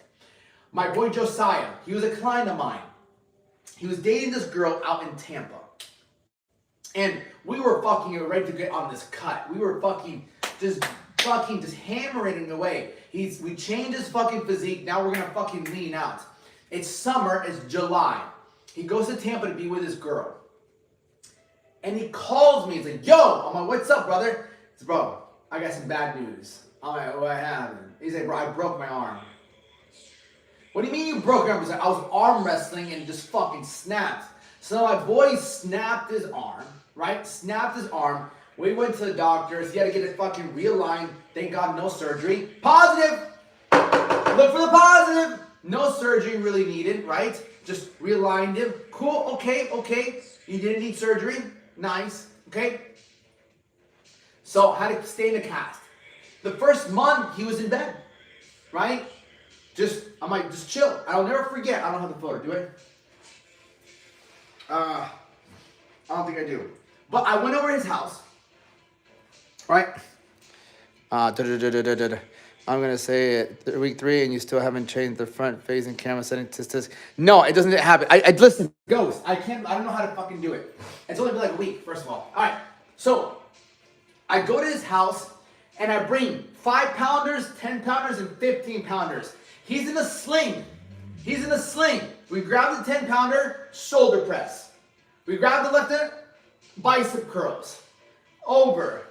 A: My boy Josiah. He was a client of mine. He was dating this girl out in Tampa. And we were fucking ready to get on this cut. We were just hammering it away. We changed his fucking physique. Now we're gonna fucking lean out. It's summer. It's July. He goes to Tampa to be with his girl. And he calls me. He's like, yo. I'm like, what's up, brother? He says, bro, I got some bad news. I'm like, what happened? He's like, bro, I broke my arm. What do you mean you broke your arm? He's like, I was arm wrestling and it just fucking snapped. So my boy snapped his arm, right? Snapped his arm. We went to the doctors. He had to get it fucking realigned. Thank God, no surgery. Positive. Look for the positive. No surgery really needed, right? Just realigned him. Cool. Okay. You didn't need surgery. Nice. Okay. So had to stay in the cast. The first month he was in bed, right? I'm like, just chill. I'll never forget. I don't have the photo, do I? I don't think I do. But I went over his house. Right? I'm going to say it. Week 3 and you still haven't changed the front facing camera setting to. No, it doesn't happen. Listen, ghost. I don't know how to fucking do it. It's only been like a week, first of all. All right. So I go to his house and I bring 5-pounders, 10-pounders, and 15-pounders. He's in a sling. We grab the 10-pounder, shoulder press. We grab the left hand, bicep curls. Over.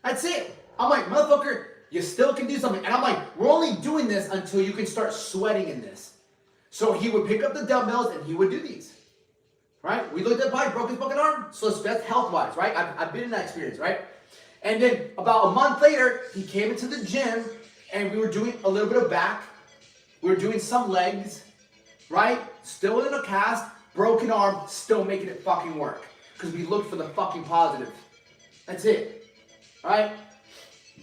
A: That's it. I'm like, motherfucker, you still can do something. And I'm like, we're only doing this until you can start sweating in this. So he would pick up the dumbbells and he would do these. Right? We looked at Mike, broke his fucking arm. So that's health-wise, right? I've been in that experience, right? And then about a month later, he came into the gym and we were doing a little bit of back. We were doing some legs, right? Still in a cast, broken arm, still making it fucking work. Because we looked for the fucking positive. That's it. All right?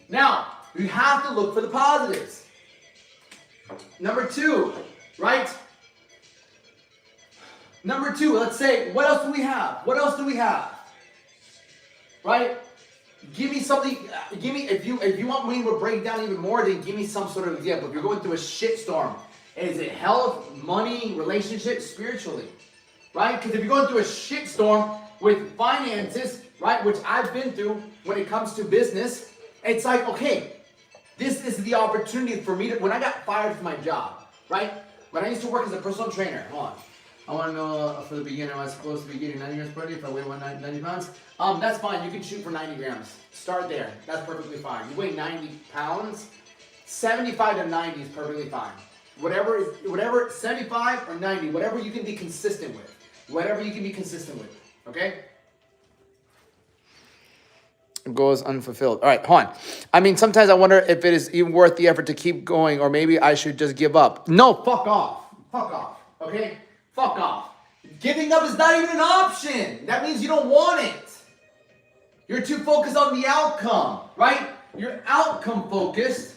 A: Now, you have to look for the positives. Number 2, right? Number 2, let's say, what else do we have? Right? Give me something, if you want me to break down even more, then give me some sort of example. If you're going through a shitstorm, is it health, money, relationships, spiritually? Right? Because if you're going through a shitstorm with finances, right, which I've been through when it comes to business, it's like, okay, this is the opportunity for me to, when I got fired from my job, right? When I used to work as a personal trainer, hold on. I want to know for the beginner, am I supposed to be getting 90 grams per day if I weigh 190 pounds? That's fine. You can shoot for 90 grams. Start there. That's perfectly fine. You weigh 90 pounds, 75 to 90 is perfectly fine. Whatever, 75 or 90, whatever you can be consistent with. Okay? Goals unfulfilled. All right, hold on. I mean, sometimes I wonder if it is even worth the effort to keep going, or maybe I should just give up. No, fuck off. Okay? Fuck off. Giving up is not even an option. That means you don't want it. You're too focused on the outcome, right? You're outcome focused,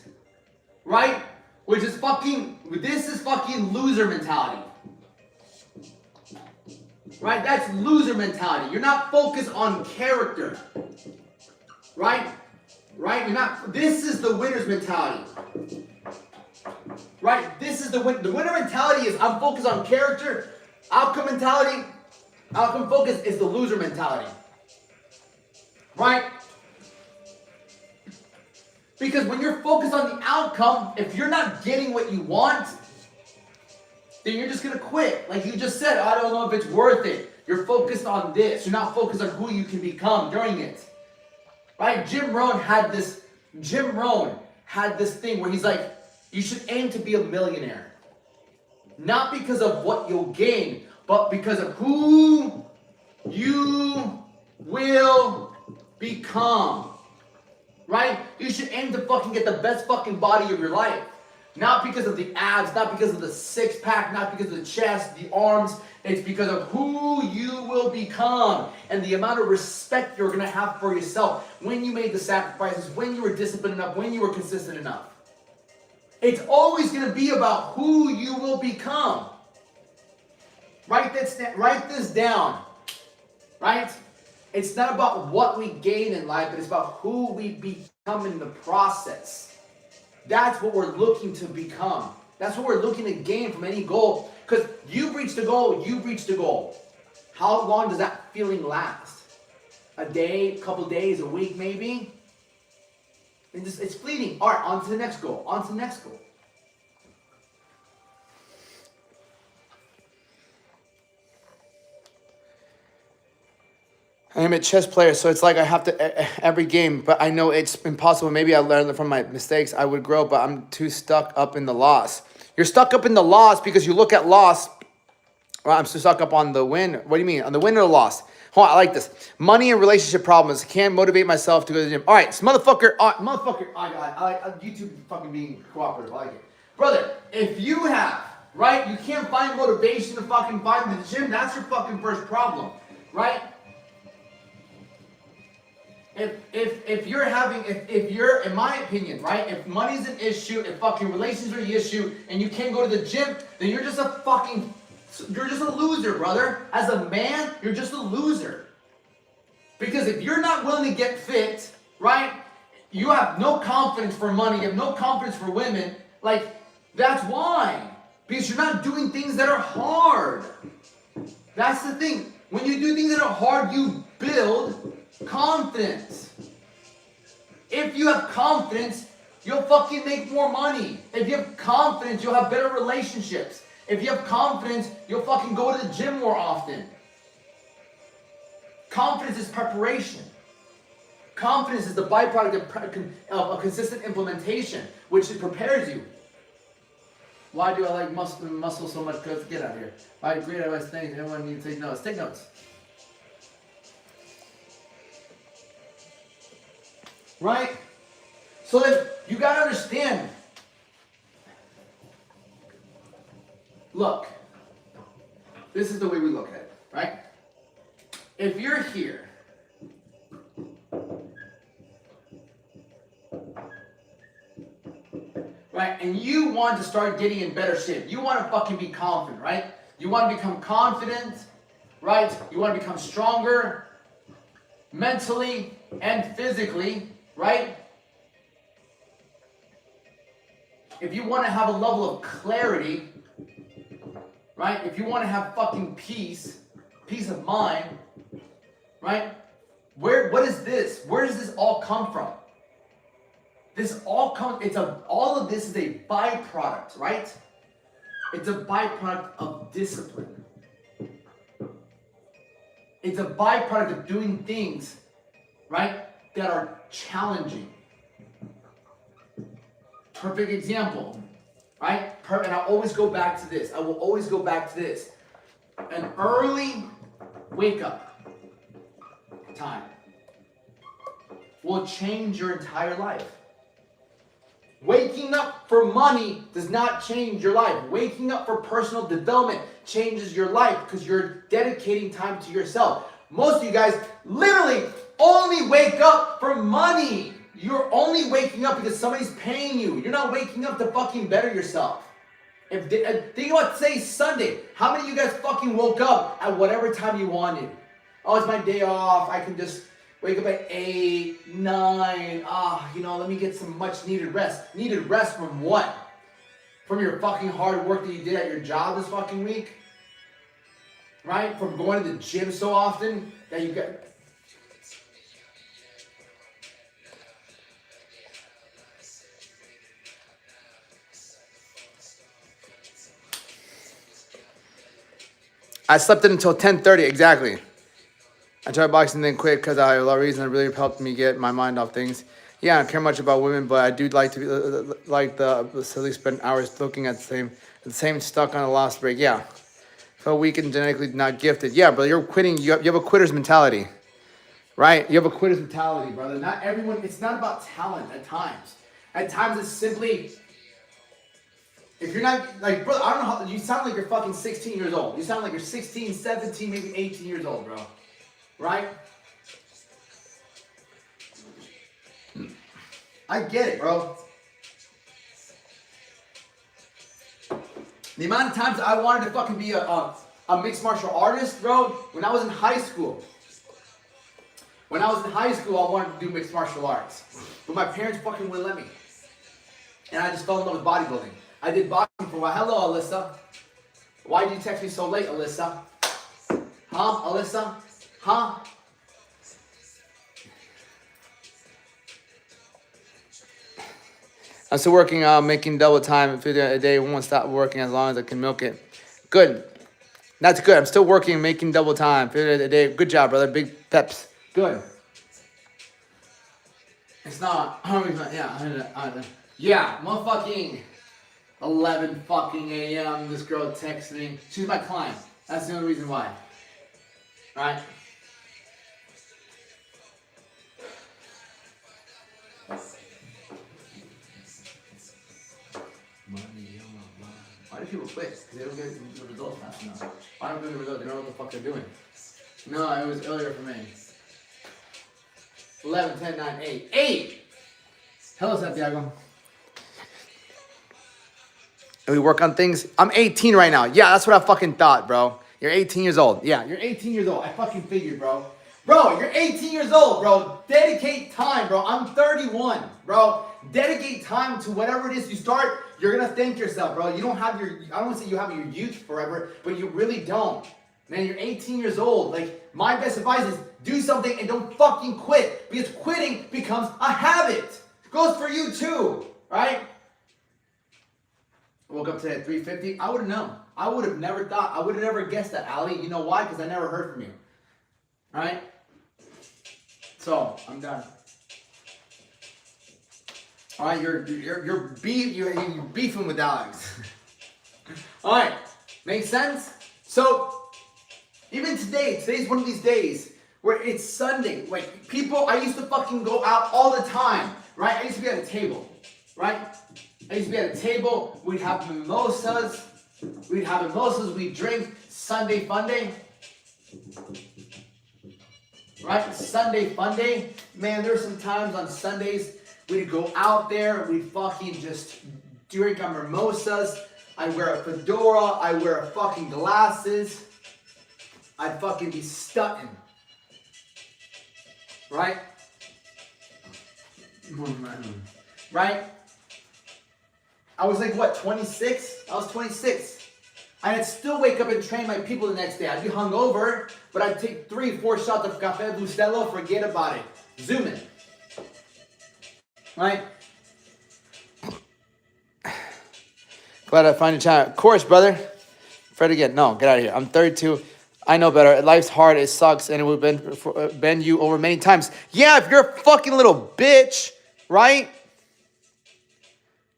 A: right? This is fucking loser mentality. Right? That's loser mentality. You're not focused on character. Right? This is the winner's mentality. Right? This is the winner mentality is I'm focused on character. Outcome focus is the loser mentality. Right? Because when you're focused on the outcome, if you're not getting what you want, then you're just going to quit. Like you just said, I don't know if it's worth it. You're focused on this. You're not focused on who you can become during it. Right? Jim Rohn had this thing where he's like, you should aim to be a millionaire. Not because of what you'll gain, but because of who you will become. Right? You should aim to fucking get the best fucking body of your life. Not because of the abs, not because of the six pack, not because of the chest, the arms. It's because of who you will become and the amount of respect you're going to have for yourself when you made the sacrifices, when you were disciplined enough, when you were consistent enough. It's always going to be about who you will become. Write this down. Right? It's not about what we gain in life, but it's about who we become in the process. That's what we're looking to become. That's what we're looking to gain from any goal. Because you've reached a goal, you've reached a goal. How long does that feeling last? A day, a couple days, a week maybe? It's fleeting. All right, on to the next goal, on to the next goal. I'm a chess player, so it's like I have to every game, but I know it's impossible. Maybe I learned from my mistakes. I would grow, but I'm too stuck up in the loss. You're stuck up in the loss because you look at loss. Well, I'm still stuck up on the win. What do you mean? On the win or the loss? Hold on, I like this. Money and relationship problems. Can't motivate myself to go to the gym. All right, so motherfucker. I like YouTube fucking being cooperative. I like it. Brother, if you have, right, you can't find motivation to fucking find the gym, that's your fucking first problem, right? If you're, in my opinion, right, if money's an issue, if fucking relations are the issue, and you can't go to the gym, then you're just a loser, brother. As a man, you're just a loser. Because if you're not willing to get fit, right, you have no confidence for money, you have no confidence for women, like, that's why. Because you're not doing things that are hard. That's the thing. When you do things that are hard, you build confidence. If you have confidence, you'll fucking make more money. If you have confidence, you'll have better relationships. If you have confidence, you'll fucking go to the gym more often. Confidence is preparation. Confidence is the byproduct of a consistent implementation, which it prepares you. Why do I like muscle so much? Because get out of here. All right, great advice. Thanks. Everyone needs to take notes. Take notes. Right? So then you got to understand. Look, this is the way we look at it, right? If you're here, right, and you want to start getting in better shape, you want to fucking be confident, right? You want to become confident, right? You want to become stronger mentally and physically, right? If you want to have a level of clarity, right? If you want to have fucking peace of mind, right? What is this? Where does this all come from? All of this is a byproduct, right? It's a byproduct of discipline. It's a byproduct of doing things, right, that are challenging. Perfect example, right? And I always go back to this. I will always go back to this. An early wake up time will change your entire life. Waking up for money does not change your life. Waking up for personal development changes your life because you're dedicating time to yourself. Most of you guys literally only wake up for money. You're only waking up because somebody's paying you. You're not waking up to fucking better yourself. Think about, say, Sunday. How many of you guys fucking woke up at whatever time you wanted? Oh, it's my day off. I can just wake up at 8, 9. Let me get some much needed rest. Needed rest from what? From your fucking hard work that you did at your job this fucking week? Right? From going to the gym so often that you got... I slept in until 10:30 exactly. I tried boxing then quit because I a lot of reasons it really helped me get my mind off things. Yeah, I don't care much about women, but I do like to be like the silly spend hours looking at the same stuck on the last break. Yeah, felt weak and genetically not gifted. Yeah, but you're quitting. You have a quitter's mentality, right? You have a quitter's mentality, brother. Not everyone. It's not about talent at times. At times it's simply. If you're not, like, brother, I don't know how, you sound like you're fucking 16 years old. You sound like you're 16, 17, maybe 18 years old, bro. Right? I get it, bro. The amount of times I wanted to fucking be a mixed martial artist, bro, when I was in high school. When I was in high school, I wanted to do mixed martial arts. But my parents fucking wouldn't let me. And I just fell in love with bodybuilding. I did boxing for a while. Hello, Alyssa. Why did you text me so late, Alyssa? Huh, Alyssa? Huh? I'm still working on making double time, 50 a day. Won't stop working as long as I can milk it. Good. That's good. I'm still working, making double time, 50 a day. Good job, brother. Big peps. Good. It's not. Yeah, motherfucking 11 fucking a.m. This girl texts me. She's my client. That's the only reason why. Right? Why do people quit? Because they don't get the results fast enough. Why don't they get the results? They don't know what the fuck they're doing. No, it was earlier for me. 11, 10, 9, 8. 8! Hello, Santiago. And we work on things. I'm 18 right now. Yeah, that's what I fucking thought, bro. You're 18 years old. Yeah, you're 18 years old. I fucking figured, bro. Bro, you're 18 years old, bro. Dedicate time, bro. I'm 31, bro. Dedicate time to whatever it is you start. You're gonna thank yourself, bro. You don't have your, I don't want to say you have your youth forever, but you really don't. Man, you're 18 years old. Like, my best advice is do something and don't fucking quit. Because quitting becomes a habit. It goes for you too, right? I woke up today at 3:50. I would have known. I would have never thought. I would have never guessed that, Ali. You know why? Because I never heard from you. All right? So, I'm done. All right, you're beefing with Alex. All right, makes sense? So, even today's one of these days where it's Sunday. Like, people, I used to fucking go out all the time, right? I used to be at a table, right? I used to be at a table, we'd have mimosas, we'd drink Sunday fun day. Right? Sunday fun day. Man, there were some times on Sundays we'd go out there, we'd fucking just drink our mimosas. I'd wear a fedora, I'd wear fucking glasses. I'd fucking be stunting. Right? Right? I was like, what, 26? I was 26. I'd still wake up and train my people the next day. I'd be hungover, but I'd take 3-4 shots of Café Bustelo, forget about it. Zoom in. Right? Glad I find a channel. Of course, brother. Fred again. No, get out of here. I'm 32. I know better. Life's hard. It sucks, and it will bend you over many times. Yeah, if you're a fucking little bitch, right?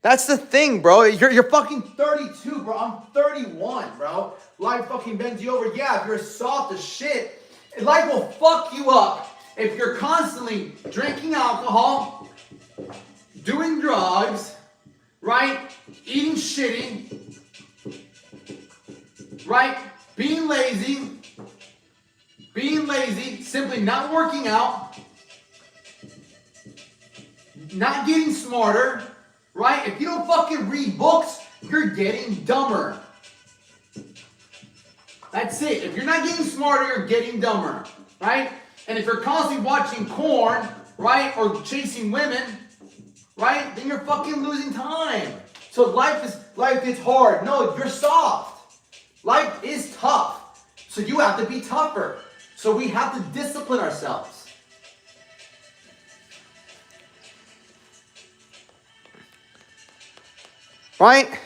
A: That's the thing, bro. You're fucking 32, bro. I'm 31, bro. Life fucking bends you over. Yeah, if you're soft as shit, life will fuck you up if you're constantly drinking alcohol, doing drugs, right? Eating shitty, right? Being lazy, simply not working out, not getting smarter, right? If you don't fucking read books, you're getting dumber. That's it. If you're not getting smarter, you're getting dumber, right? And if you're constantly watching porn, right, or chasing women, right, then you're fucking losing time. So life is hard. No, you're soft. Life is tough. So you have to be tougher. So we have to discipline ourselves. Right?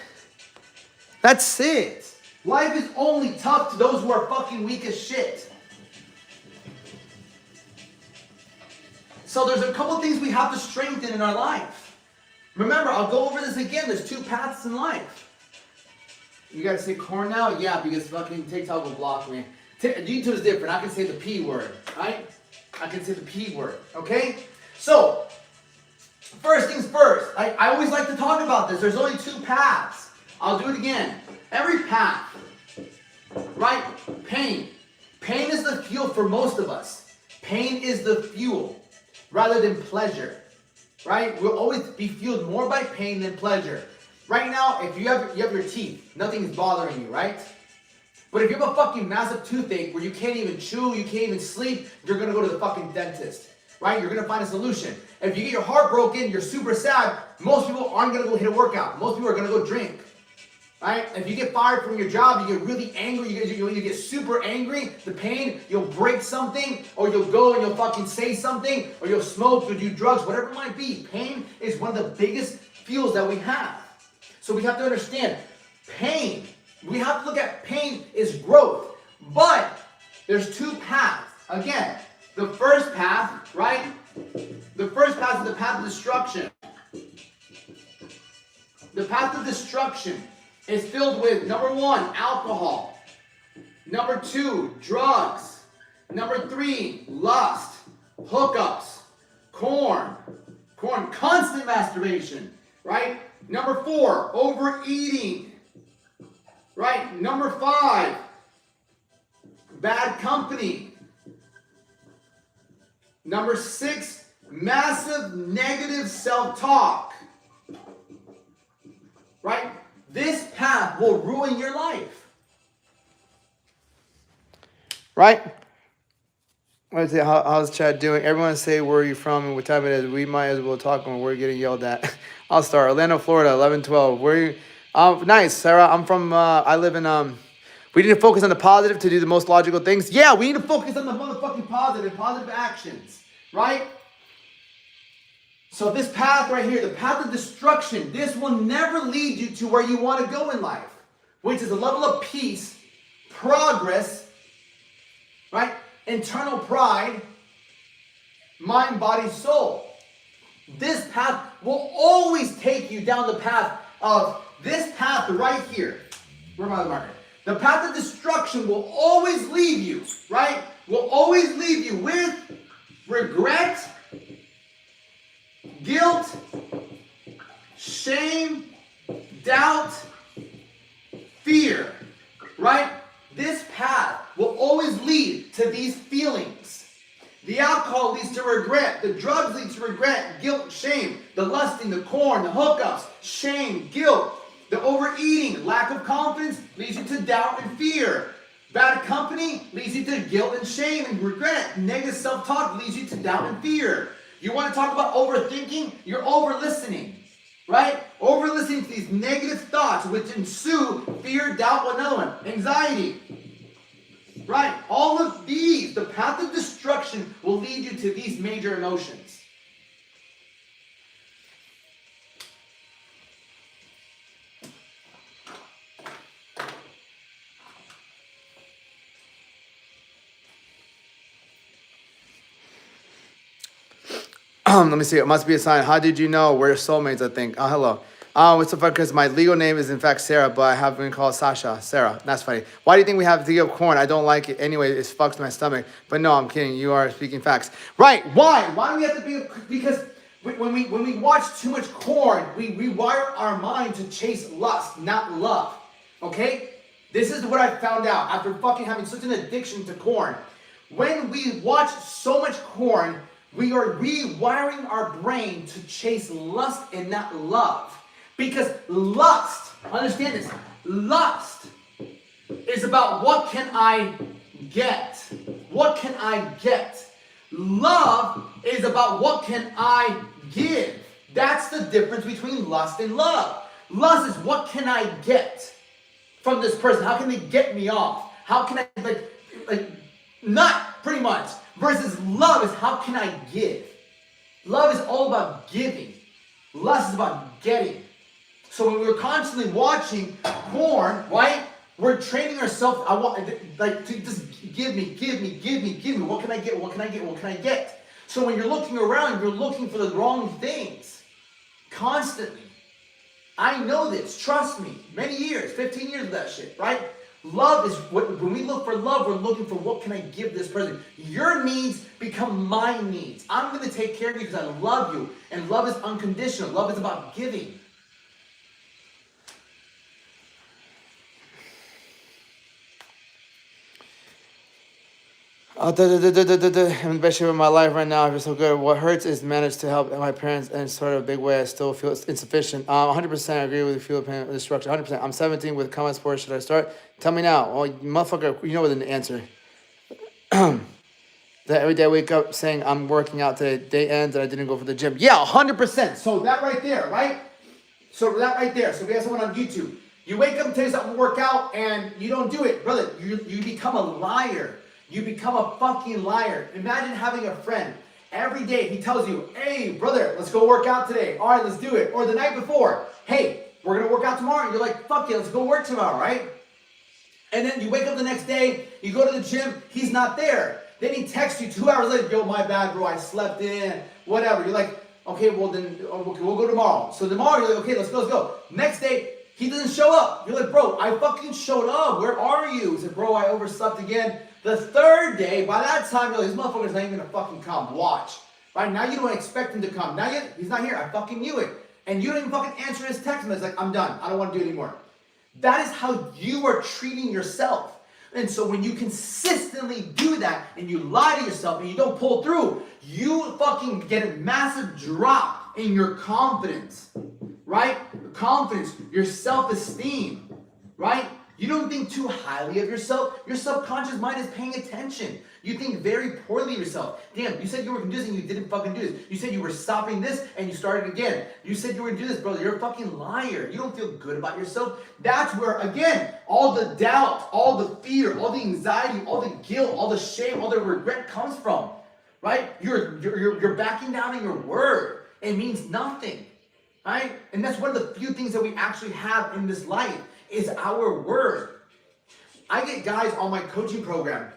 A: That's it. Life is only tough to those who are fucking weak as shit. So there's a couple things we have to strengthen in our life. Remember, I'll go over this again. There's two paths in life. You gotta say corn now? Yeah, because fucking TikTok will block me. YouTube is different. I can say the P word, right? I can say the P word, okay? So, first things first. I always like to talk about this. There's only two paths. I'll do it again. Every path, right? Pain. Pain is the fuel for most of us. Pain is the fuel rather than pleasure, right? We'll always be fueled more by pain than pleasure. Right now, if you have your teeth, nothing's bothering you, right? But if you have a fucking massive toothache where you can't even chew, you can't even sleep, you're gonna go to the fucking dentist, right? You're gonna find a solution. If you get your heart broken, you're super sad, most people aren't gonna go hit a workout. Most people are gonna go drink, right? If you get fired from your job, you get really angry, you get super angry, the pain, you'll break something, or you'll go and you'll fucking say something, or you'll smoke, you'll do drugs, whatever it might be. Pain is one of the biggest fuels that we have. So we have to understand, pain, we have to look at pain is growth. But there's two paths. Again, the first path, right? The first path is the path of destruction. The path of destruction is filled with, number one, alcohol. Number two, drugs. Number three, lust, hookups, corn, constant masturbation, right? Number four, overeating. Right? Number five, bad company. Number six, massive negative self-talk. Right? This path will ruin your life. Right? How's Chad doing? Everyone say where are you from and what time it is. We might as well talk when we're getting yelled at. I'll start. Orlando, Florida, 1112. Where are you? Nice, Sarah. I'm from, I live in, we need to focus on the positive to do the most logical things. Yeah, we need to focus on the motherfucking positive actions, right? So this path right here, the path of destruction, this will never lead you to where you want to go in life, which is a level of peace, progress, right? Internal pride, mind, body, soul. This path will always take you down the path of this path right here. Where am I, the marker? The path of destruction will always leave you, right? Will always leave you with regret, guilt, shame, doubt, fear, right? This path will always lead to these feelings. The alcohol leads to regret. The drugs lead to regret, guilt, shame. The lusting, the corn, the hookups, shame, guilt. The overeating, lack of confidence leads you to doubt and fear. Bad company leads you to guilt and shame and regret. Negative self-talk leads you to doubt and fear. You want to talk about overthinking? You're over-listening, right? Over-listening to these negative thoughts which ensue fear, doubt, another one, anxiety. Right? All of these, the path of destruction will lead you to these major emotions. Let me see. It must be a sign. How did you know? We're soulmates, I think. Oh, hello. What's so funny? Because my legal name is in fact Sarah, but I have been called Sasha. Sarah. That's funny. Why do you think we have to give corn? I don't like it. Anyway, it fucks my stomach. But no, I'm kidding. You are speaking facts. Right. Why? Why do we have to be? Because when we watch too much corn, we rewire our mind to chase lust, not love. Okay? This is what I found out after fucking having such an addiction to corn. When we watch so much corn, we are rewiring our brain to chase lust and not love. Because lust, understand this, lust is about what can I get? What can I get? Love is about what can I give? That's the difference between lust and love. Lust is what can I get from this person? How can they get me off? How can I, like not pretty much. Versus love is how can I give? Love is all about giving. Lust is about getting. So when we're constantly watching porn, right? We're training ourselves. I want like to just give me. What can I get? So when you're looking around, you're looking for the wrong things constantly. I know this. Trust me. Many years, 15 years of that shit, right? Love is when we look for love, we're looking for what can I give this person. Your needs become my needs. I'm going to take care of you because I love you. And love is unconditional. Love is about giving. I'm in the best shape of my life right now. I feel so good. What hurts is managed to help my parents in sort of a big way. I still feel it's insufficient. 100% agree with you. Feel pain, the structure. 100%. I'm 17 with combat sports. Should I start? Tell me now. Well, you motherfucker, you know the answer. That every day I wake up saying I'm working out today. Day ends and I didn't go for the gym. Yeah, 100%. So that right there, right? So that right there. So we have someone on YouTube. You wake up and tell yourself to work out and you don't do it. Brother, you become a liar. You become a fucking liar. Imagine having a friend. Every day he tells you, hey, brother, let's go work out today. All right, let's do it. Or the night before, hey, we're going to work out tomorrow. And you're like, fuck yeah, let's go work tomorrow, right? And then you wake up the next day, you go to the gym, he's not there. Then he texts you 2 hours later, yo, my bad, bro, I slept in, whatever. You're like, okay, well then, okay, we'll go tomorrow. So tomorrow, you're like, okay, let's go. Next day, he doesn't show up. You're like, bro, I fucking showed up. Where are you? He said, bro, I overslept again. The third day, by that time, you're like, this motherfucker's not even gonna fucking come. Watch. Right now, you don't expect him to come. Now he's not here. I fucking knew it. And you don't even fucking answer his text message. Like, I'm done. I don't want to do it anymore. That is how you are treating yourself. And so when you consistently do that and you lie to yourself and you don't pull through, you fucking get a massive drop in your confidence, right? Confidence, your self-esteem, right? You don't think too highly of yourself. Your subconscious mind is paying attention. You think very poorly of yourself. Damn, you said you were going to do this and you didn't fucking do this. You said you were stopping this and you started again. You said you were going to do this, brother. You're a fucking liar. You don't feel good about yourself. That's where, again, all the doubt, all the fear, all the anxiety, all the guilt, all the shame, all the regret comes from, right? You're backing down on your word. It means nothing, right? And that's one of the few things that we actually have in this life is our word. I get guys on my coaching program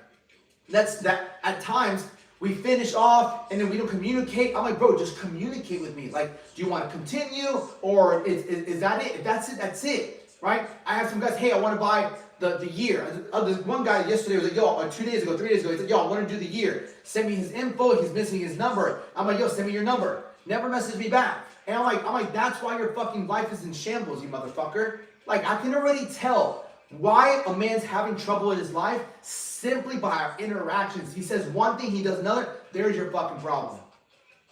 A: that at times we finish off and then we don't communicate. I'm like, bro, just communicate with me. Like, do you want to continue or is that it? If that's it, that's it, right? I have some guys, hey, I want to buy the year. There's one guy yesterday was like, yo, 3 days ago, he said, yo, I want to do the year. Send me his info. He's missing his number. I'm like, yo, send me your number. Never messaged me back. And I'm like, that's why your fucking life is in shambles, you motherfucker. Like, I can already tell why a man's having trouble in his life simply by our interactions. He says one thing, he does another. There's your fucking problem.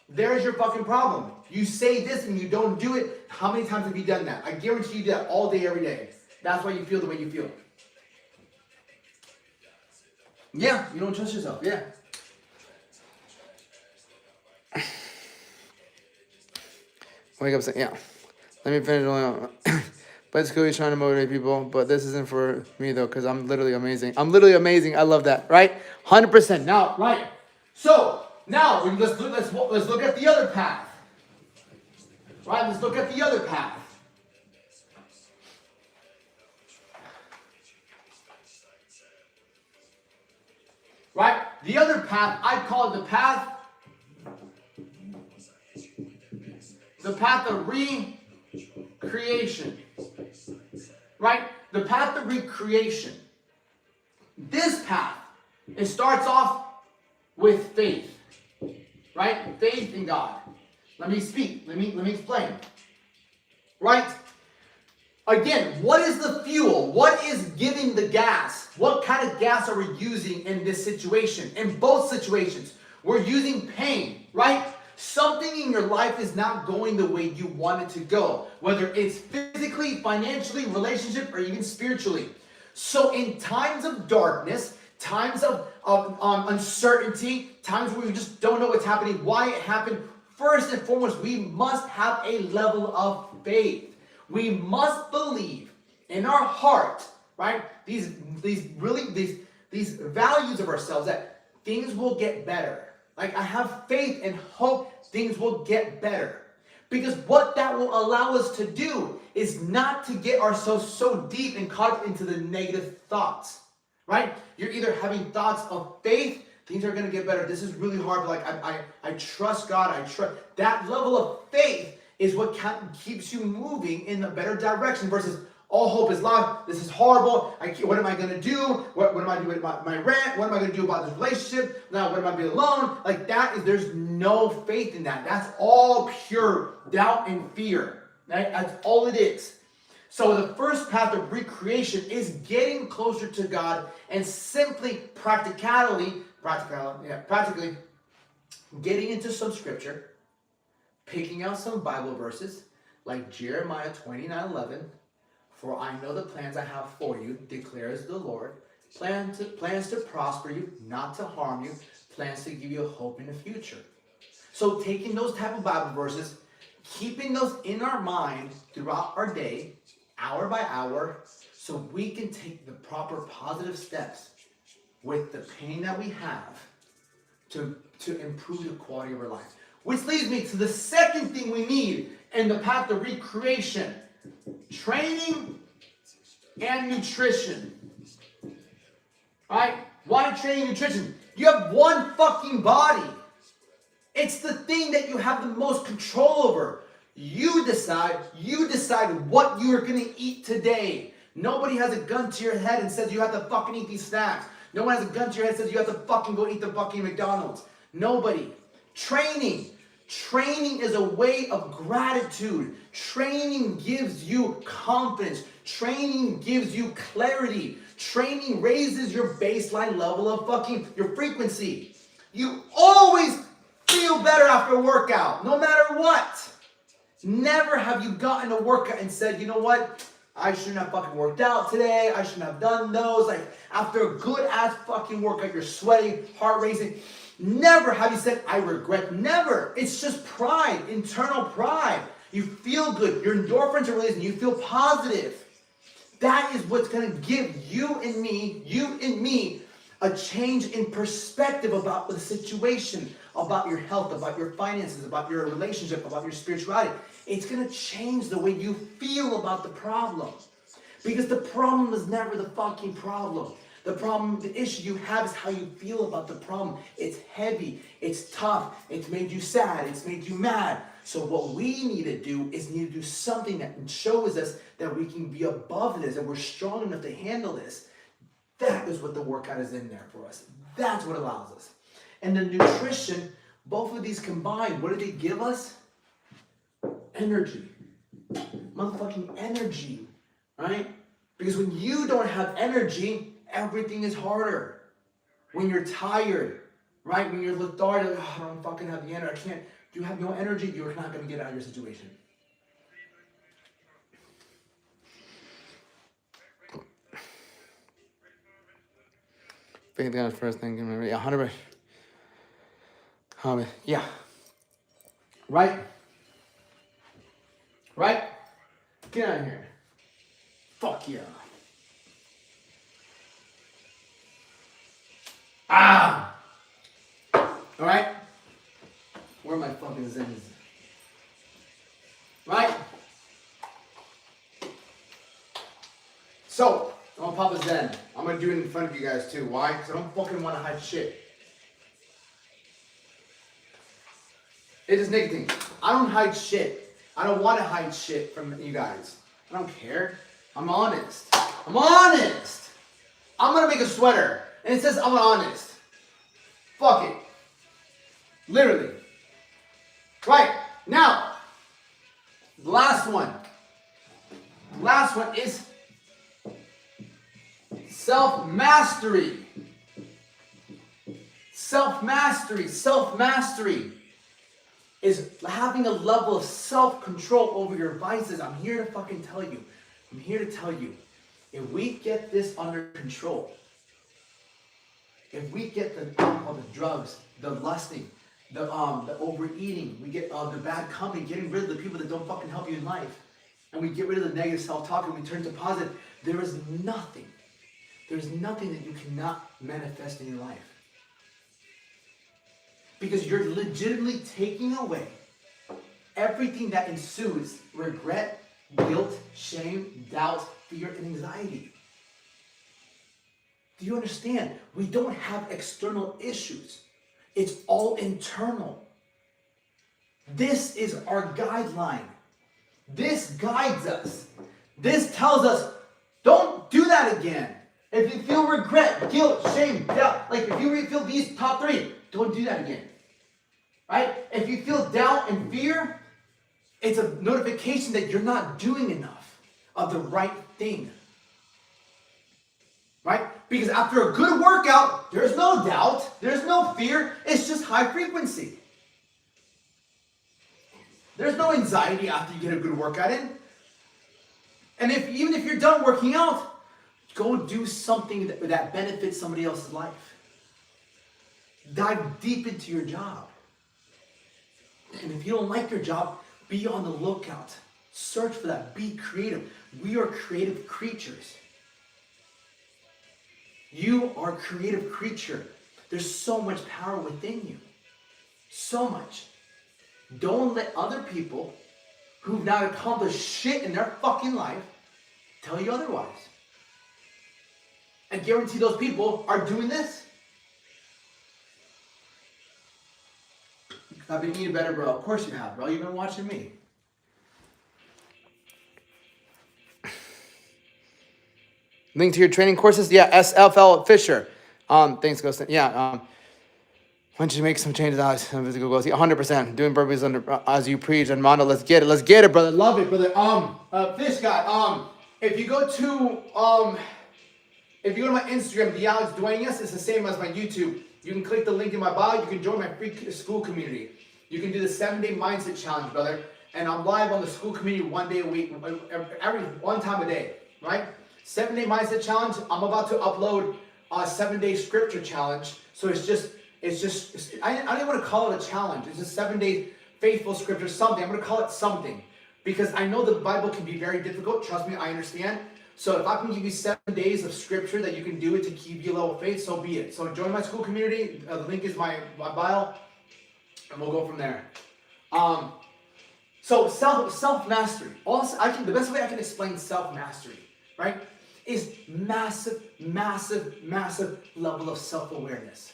A: There's your fucking problem. You say this and you don't do it. How many times have you done that? I guarantee you do that all day, every day. That's why you feel the way you feel. Yeah, you don't trust yourself. Yeah. Wake up saying, yeah. Let me finish. But it's cool, you're trying to motivate people. But this isn't for me, though, because I'm literally amazing. I'm literally amazing. I love that, right? 100%. Now, right. So, now, let's look at the other path. Right? Let's look at the other path. Right? The other path, I call it the path of recreation. Right? The path of recreation. This path, it starts off with faith. Right? Faith in God. Let me speak. Let me explain. Right? Again, what is the fuel? What is giving the gas? What kind of gas are we using in this situation? In both situations, we're using pain, right? Something in your life is not going the way you want it to go, whether it's physically, financially, relationship, or even spiritually. So in times of darkness, times of uncertainty, times where we just don't know what's happening, why it happened, first and foremost, we must have a level of faith. We must believe in our heart, right? These values of ourselves that things will get better. Like, I have faith and hope things will get better. Because what that will allow us to do is not to get ourselves so deep and caught into the negative thoughts, right? You're either having thoughts of faith, things are going to get better. This is really hard, but like I trust God. I trust. That level of faith is what keeps you moving in a better direction versus all hope is lost. This is horrible. What am I going to do? What am I doing about my rent? What am I going to do about this relationship? Now, what am I being alone? Like that is, there's no faith in that. That's all pure doubt and fear. Right? That's all it is. So the first path of recreation is getting closer to God and simply practically getting into some scripture, picking out some Bible verses like Jeremiah 29:11. For I know the plans I have for you, declares the Lord. Plans to prosper you, not to harm you. Plans to give you a hope in the future. So taking those type of Bible verses, keeping those in our mind throughout our day, hour by hour, so we can take the proper positive steps with the pain that we have to improve the quality of our life. Which leads me to the second thing we need in the path of recreation. Training and nutrition. Alright? Why training and nutrition? You have one fucking body. It's the thing that you have the most control over. You decide what you are going to eat today. Nobody has a gun to your head and says you have to fucking eat these snacks. No one has a gun to your head and says you have to fucking go eat the fucking McDonald's. Nobody. Training. Training is a way of gratitude. Training gives you confidence. Training gives you clarity. Training raises your baseline level of fucking your frequency. You always feel better after a workout, no matter what. Never have you gotten a workout and said, you know what? I shouldn't have fucking worked out today. I shouldn't have done those. Like after a good ass fucking workout, you're sweating, heart racing. Never have you said, I regret. Never. It's just pride, internal pride. You feel good. Your endorphins are releasing. You feel positive. That is what's going to give you and me, a change in perspective about the situation, about your health, about your finances, about your relationship, about your spirituality. It's going to change the way you feel about the problem. Because the problem is never the fucking problem. The issue you have is how you feel about the problem. It's heavy, it's tough, it's made you sad, it's made you mad. So what we need to do is need to do something that shows us that we can be above this, that we're strong enough to handle this. That is what the workout is in there for us. That's what allows us. And the nutrition, both of these combined, what do they give us? Energy. Motherfucking energy, right? Because when you don't have energy, everything is harder. When you're tired, right? When you're lethargic, I don't fucking have the energy. I can't. You have no energy, you're not going to get out of your situation. Faith God's first thing. 100%. Yeah. Right? Right? Get out of here. Fuck yeah. Ah! Alright? Where are my fucking zens? Right? So, I'm gonna pop a zen. I'm gonna do it in front of you guys too. Why? Because I don't fucking want to hide shit. It is nicotine. I don't hide shit. I don't want to hide shit from you guys. I don't care. I'm honest. I'm honest. I'm gonna make a sweater. And it says I'm honest. Fuck it. Literally. Right. Now, the last one. The last one is self-mastery. Self-mastery. Self-mastery is having a level of self-control over your vices. I'm here to fucking tell you. I'm here to tell you. If we get this under control, if we get the alcohol, the drugs, the lusting, the overeating, we get the bad company, getting rid of the people that don't fucking help you in life, and we get rid of the negative self-talk and we turn to positive, there's nothing that you cannot manifest in your life. Because you're legitimately taking away everything that ensues, regret, guilt, shame, doubt, fear, and anxiety. Do you understand? We don't have external issues. It's all internal. This is our guideline. This guides us. This tells us, don't do that again. If you feel regret, guilt, shame, doubt, like if you feel these top three, don't do that again. Right? If you feel doubt and fear, it's a notification that you're not doing enough of the right thing. Right? Because after a good workout, there's no doubt, there's no fear, it's just high frequency. There's no anxiety after you get a good workout in. And even if you're done working out, go do something that benefits somebody else's life. Dive deep into your job. And if you don't like your job, be on the lookout. Search for that. Be creative. We are creative creatures. You are a creative creature. There's so much power within you. So much. Don't let other people who've not accomplished shit in their fucking life tell you otherwise. I guarantee those people are doing this. I've been eating better, bro. Of course you have, bro. You've been watching me. Link to your training courses? Yeah, SFL Fisher. Thanks, Ghost. Yeah. Why don't you make some changes out of physical goals? 100%. Doing burpees as you preach and Mondo. Let's get it. Let's get it, brother. Love it, brother. Fish guy. If you go to my Instagram, the Alex Duenas, it's the same as my YouTube. You can click the link in my bio. You can join my free school community. You can do the 7-day mindset challenge, brother. And I'm live on the school community 1 day a week, every one time a day, right? 7-day mindset challenge. I'm about to upload a 7-day scripture challenge. So it's just I don't even want to call it a challenge. It's just 7 days faithful scripture, something. I'm going to call it something because I know the Bible can be very difficult. Trust me, I understand. So if I can give you 7 days of scripture that you can do it to keep your level of faith, so be it. So join my school community. The link is my bio, and we'll go from there. So self-mastery. Also, the best way I can explain self-mastery, right, is massive, massive, massive level of self-awareness.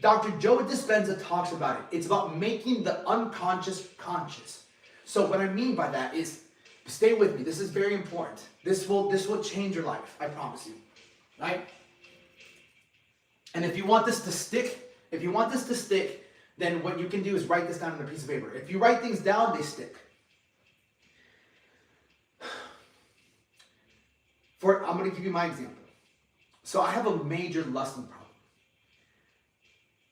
A: Dr. Joe Dispenza talks about it. It's about making the unconscious conscious. So what I mean by that is, stay with me. This is very important. This will change your life. I promise you. Right? And if you want this to stick, then what you can do is write this down on a piece of paper. If you write things down, they stick. I'm going to give you my example. So I have a major lusting problem.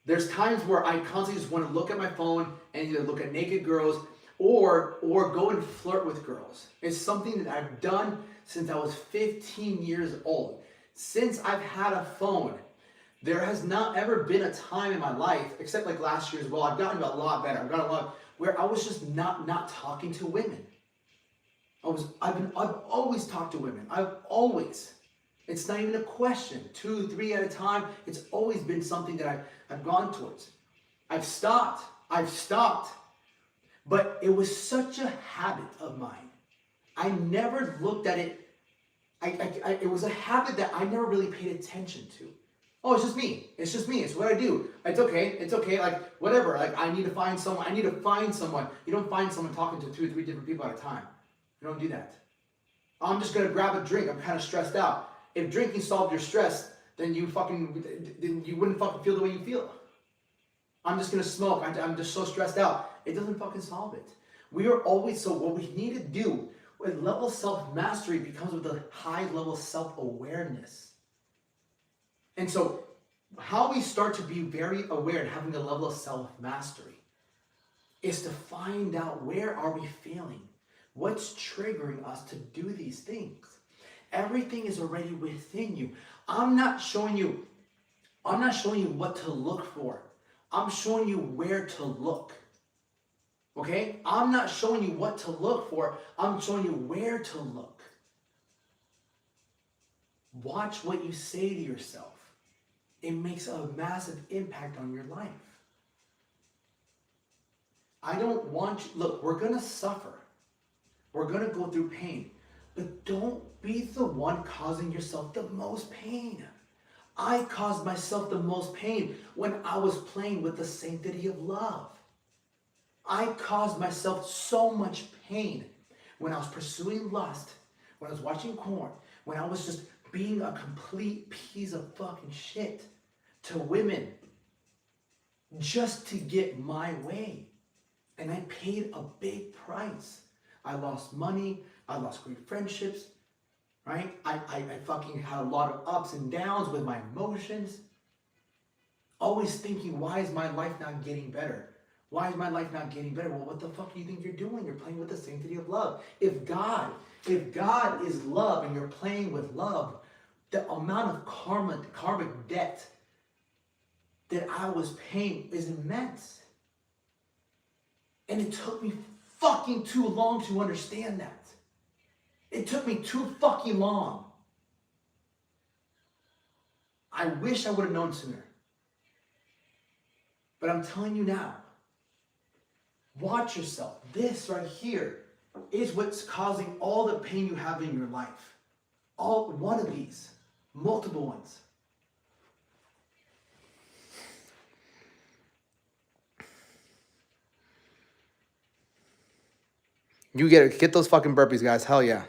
A: There's times where I constantly just want to look at my phone and either look at naked girls or go and flirt with girls. It's something that I've done since I was 15 years old. Since I've had a phone, there has not ever been a time in my life, except like last year as well, I've gotten a lot better. I've gotten a lot where I was just not talking to women. I've always talked to women. It's not even a question. 2, 3 at a time. It's always been something that I've gone towards. I've stopped. But it was such a habit of mine. I never looked at it. It was a habit that I never really paid attention to. Oh, it's just me. It's what I do. It's okay. Like, whatever. Like, I need to find someone. You don't find someone talking to 2 or 3 different people at a time. You don't do that. I'm just going to grab a drink. I'm kind of stressed out. If drinking solved your stress, then you wouldn't fucking feel the way you feel. I'm just going to smoke. I'm just so stressed out. It doesn't fucking solve it. So what we need to do with level self-mastery becomes with a high level self-awareness. And so how we start to be very aware and having a level of self-mastery is to find out where are we failing? What's triggering us to do these things? Everything is already within you. I'm not showing you what to look for. I'm showing you where to look. Okay? I'm not showing you what to look for. I'm showing you where to look. Watch what you say to yourself. It makes a massive impact on your life. I don't want you, look, we're going to suffer. We're going to go through pain. But don't be the one causing yourself the most pain. I caused myself the most pain when I was playing with the sanctity of love. I caused myself so much pain when I was pursuing lust, when I was watching porn, when I was just being a complete piece of fucking shit to women just to get my way. And I paid a big price. I lost money, I lost great friendships, right? I fucking had a lot of ups and downs with my emotions. Always thinking, why is my life not getting better? Why is my life not getting better? Well, what the fuck do you think you're doing? You're playing with the sanctity of love. If God is love and you're playing with love, the amount of karmic debt that I was paying is immense. And it took me fucking too long to understand that. It took me too fucking long. I wish I would have known sooner. But I'm telling you now, watch yourself. This right here is what's causing all the pain you have in your life. All one of these, multiple ones. You get it. Get those fucking burpees, guys. Hell yeah.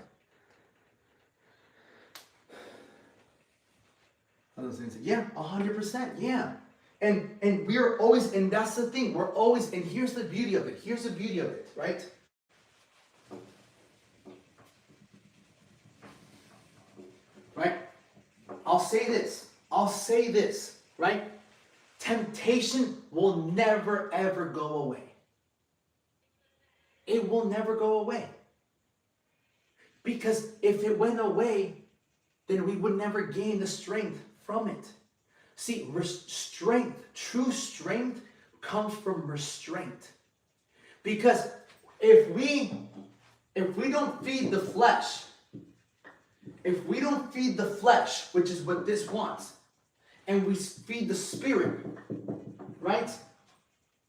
A: Yeah, 100%. Yeah. And we're always, and that's the thing, we're always, and here's the beauty of it. Here's the beauty of it, right? Right? I'll say this, right? Temptation will never, ever go away. It will never go away. Because if it went away, then we would never gain the strength from it. See, strength, true strength comes from restraint. Because if we don't feed the flesh, which is what this wants, and we feed the spirit, right?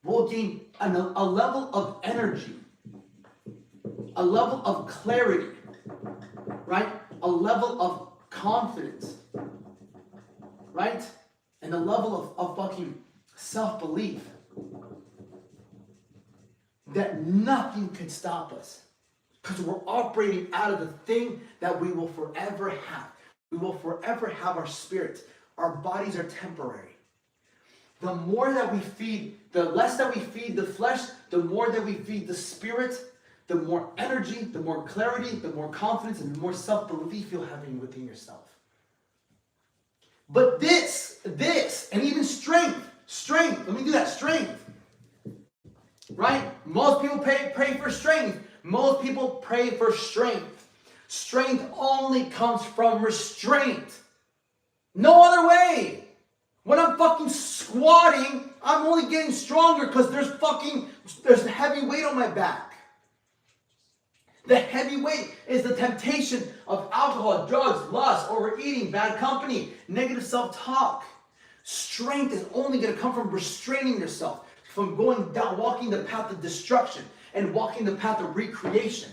A: We'll gain a level of energy, a level of clarity, right? A level of confidence, right? And a level of fucking self-belief that nothing can stop us. Because we're operating out of the thing that we will forever have. We will forever have our spirits. Our bodies are temporary. The more that we feed, the less that we feed the flesh, the more that we feed the spirit, the more energy, the more clarity, the more confidence, and the more self-belief you'll have within yourself. But this, and even strength, let me do that, strength. Right? Most people pray for strength. Most people pray for strength. Strength only comes from restraint. No other way. When I'm fucking squatting, I'm only getting stronger because there's heavy weight on my back. The heavy weight is the temptation of alcohol, drugs, lust, overeating, bad company, negative self-talk. Strength is only going to come from restraining yourself, from going down, walking the path of destruction and walking the path of recreation.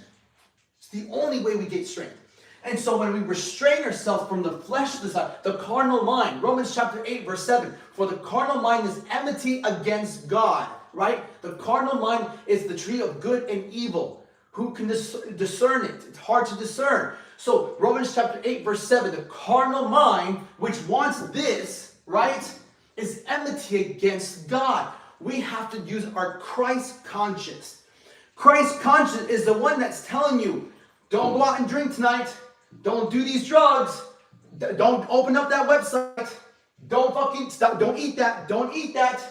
A: It's the only way we get strength. And so when we restrain ourselves from the flesh desire, the carnal mind, Romans chapter 8, verse 7, for the carnal mind is enmity against God, right? The carnal mind is the tree of good and evil. Who can discern it? It's hard to discern. So Romans chapter 8, verse 7, the carnal mind, which wants this, right, is enmity against God. We have to use our Christ conscience. Christ conscience is the one that's telling you, don't go out and drink tonight. Don't do these drugs. Don't open up that website. Don't fucking stop. Don't eat that. Don't eat that.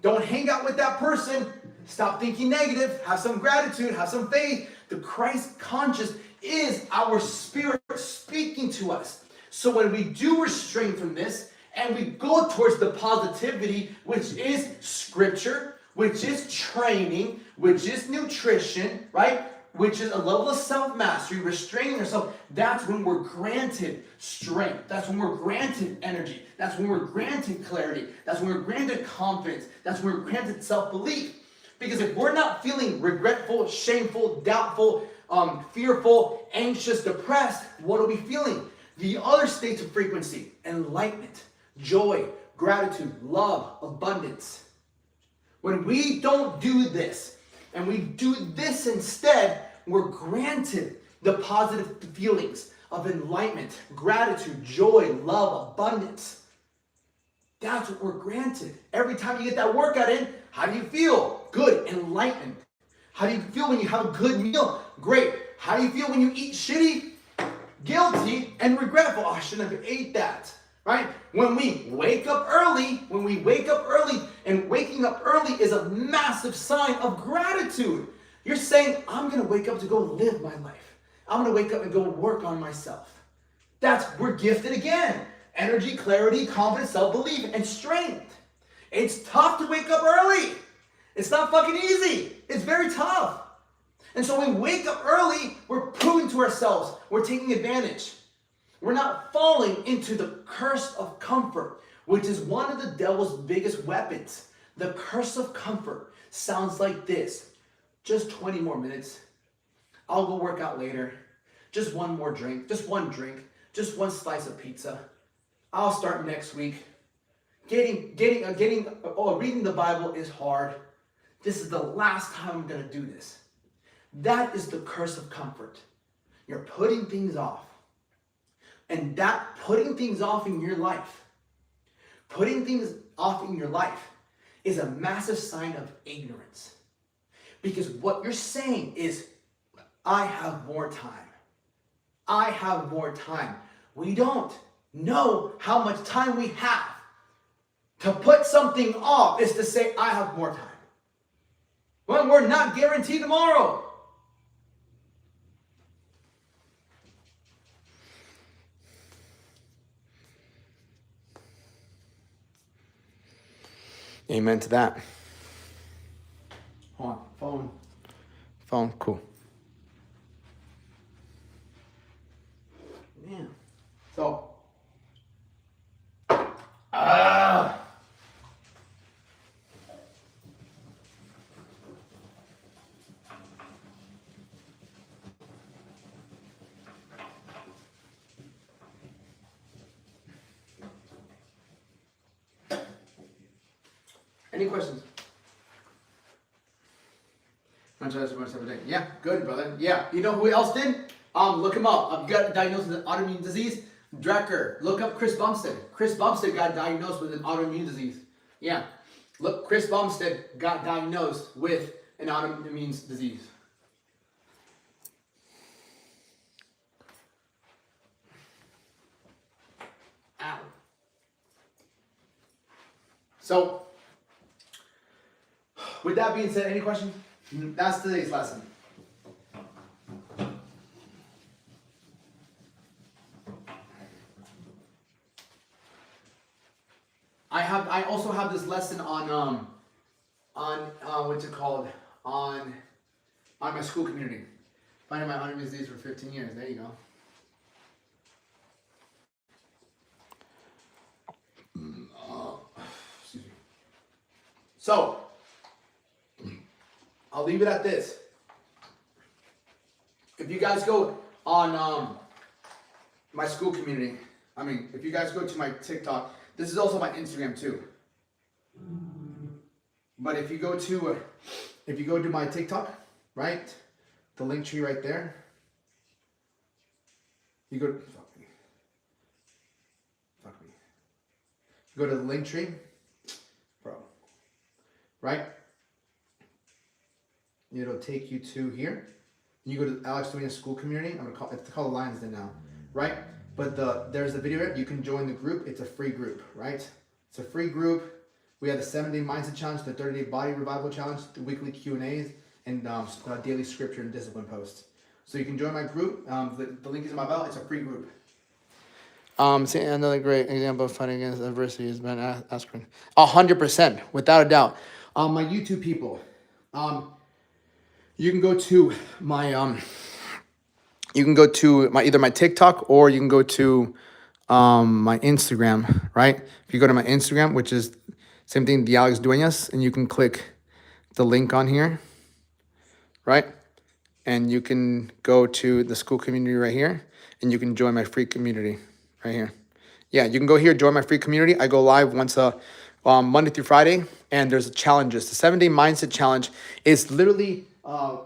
A: Don't hang out with that person. Stop thinking negative. Have some gratitude. Have some faith. The Christ conscious is our spirit speaking to us. So when we do restrain from this and we go towards the positivity, which is scripture, which is training, which is nutrition, right? Which is a level of self-mastery, restraining yourself, that's when we're granted strength. That's when we're granted energy. That's when we're granted clarity. That's when we're granted confidence. That's when we're granted self-belief. Because if we're not feeling regretful, shameful, doubtful, fearful, anxious, depressed, what are we feeling? The other states of frequency: enlightenment, joy, gratitude, love, abundance. When we don't do this, and we do this instead, we're granted the positive feelings of enlightenment, gratitude, joy, love, abundance. That's what we're granted. Every time you get that workout in, how do you feel? Good, enlightened. How do you feel when you have a good meal? Great. How do you feel when you eat shitty? Guilty and regretful. Oh, I shouldn't have ate that. Right? When we wake up early, and waking up early is a massive sign of gratitude. You're saying, I'm going to wake up to go live my life. I'm going to wake up and go work on myself. We're gifted again. Energy, clarity, confidence, self-belief, and strength. It's tough to wake up early. It's not fucking easy. It's very tough. And so when we wake up early, we're proving to ourselves we're taking advantage. We're not falling into the curse of comfort, which is one of the devil's biggest weapons. The curse of comfort sounds like this: just 20 more minutes. I'll go work out later. Just one more drink. Just one drink. Just one slice of pizza. I'll start next week. Reading the Bible is hard. This is the last time I'm going to do this. That is the curse of comfort. You're putting things off. And that putting things off in your life, is a massive sign of ignorance. Because what you're saying is, I have more time. I have more time. We don't know how much time we have. To put something off is to say, I have more time. When we're not guaranteed tomorrow. Amen to that. Hold on, phone, cool. Yeah. So, any questions? Yeah, good, brother. Yeah, you know who else did? Look him up. You got diagnosed with an autoimmune disease. Drecker. Look up Chris Bumstead. Chris Bumstead got diagnosed with an autoimmune disease. Yeah. Look, Chris Bumstead got diagnosed with an autoimmune disease. Ow. So, with that being said, any questions? That's today's lesson. I also have this lesson on what's it called, on my school community. Finding my autoimmune disease for 15 years. There you go. Excuse me. So, I'll leave it at this. If you guys go on my school community, if you guys go to my TikTok, this is also my Instagram too. But if you go to my TikTok, right, the link tree right there. You go to the link tree, bro. Right. It'll take you to here. You go to Alex Duenas School Community. It's called Lions Den now, right? But there's the video. You can join the group. It's a free group, right? It's a free group. We have the 7-day mindset challenge, the 30-day body revival challenge, the weekly Q&As, and daily scripture and discipline posts. So you can join my group. The link is in my bio. It's a free group. Another great example of fighting against adversity is Ben Askren. 100%, without a doubt. My YouTube people. You can go to my either my TikTok or you can go to my Instagram, right? If you go to my Instagram, which is same thing, the Alex Duenas, and you can click the link on here, right? And you can go to the school community right here, and you can join my free community right here. Yeah, you can go here, join my free community. I go live once a Monday through Friday, and there's challenges. The 7-day mindset challenge is literally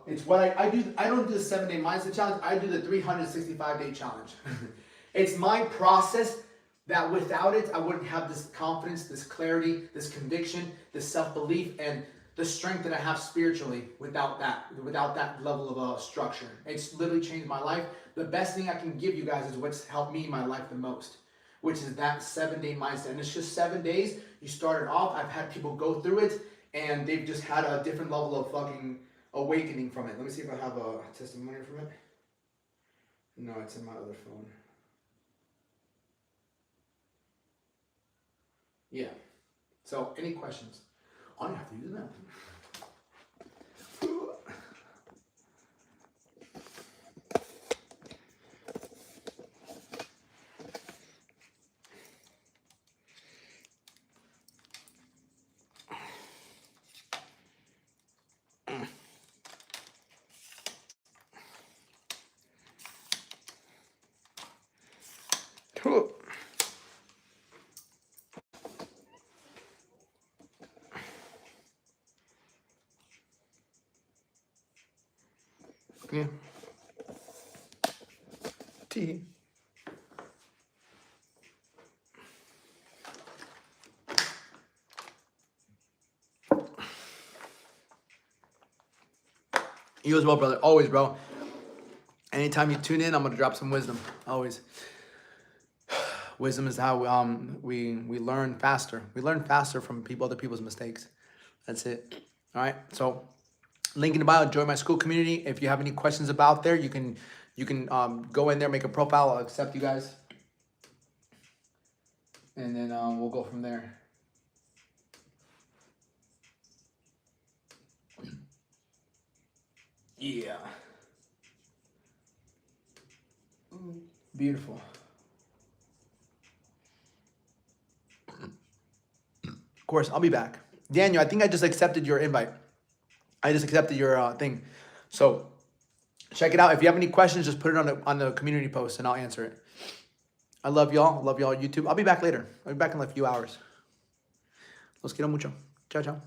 A: it's what I do. I don't do the 7-day mindset challenge. I do the 365-day challenge. It's my process that without it, I wouldn't have this confidence, this clarity, this conviction, this self-belief, and the strength that I have spiritually without that level of structure. It's literally changed my life. The best thing I can give you guys is what's helped me in my life the most, which is that 7-day mindset. And it's just 7 days. You start it off. I've had people go through it, and they've just had a different level of fucking awakening from it. Let me see if I have a testimony from it. No, it's in my other phone. Yeah. So, any questions? All you have to use that. Yeah. Tea. You as well, brother. Always, bro. Anytime you tune in, I'm gonna drop some wisdom. Always. Wisdom is how we learn faster. We learn faster from other people's mistakes. That's it. All right. So, link in the bio. Join my school community. If you have any questions about there, you can go in there, make a profile. I'll accept you guys, and then we'll go from there. Yeah. Beautiful. Of course, I'll be back. Daniel, I think I just accepted your invite. I just accepted your thing. So check it out. If you have any questions, just put it on the community post and I'll answer it. I love y'all. Love y'all YouTube. I'll be back later. I'll be back in like a few hours. Los quiero mucho. Ciao, ciao.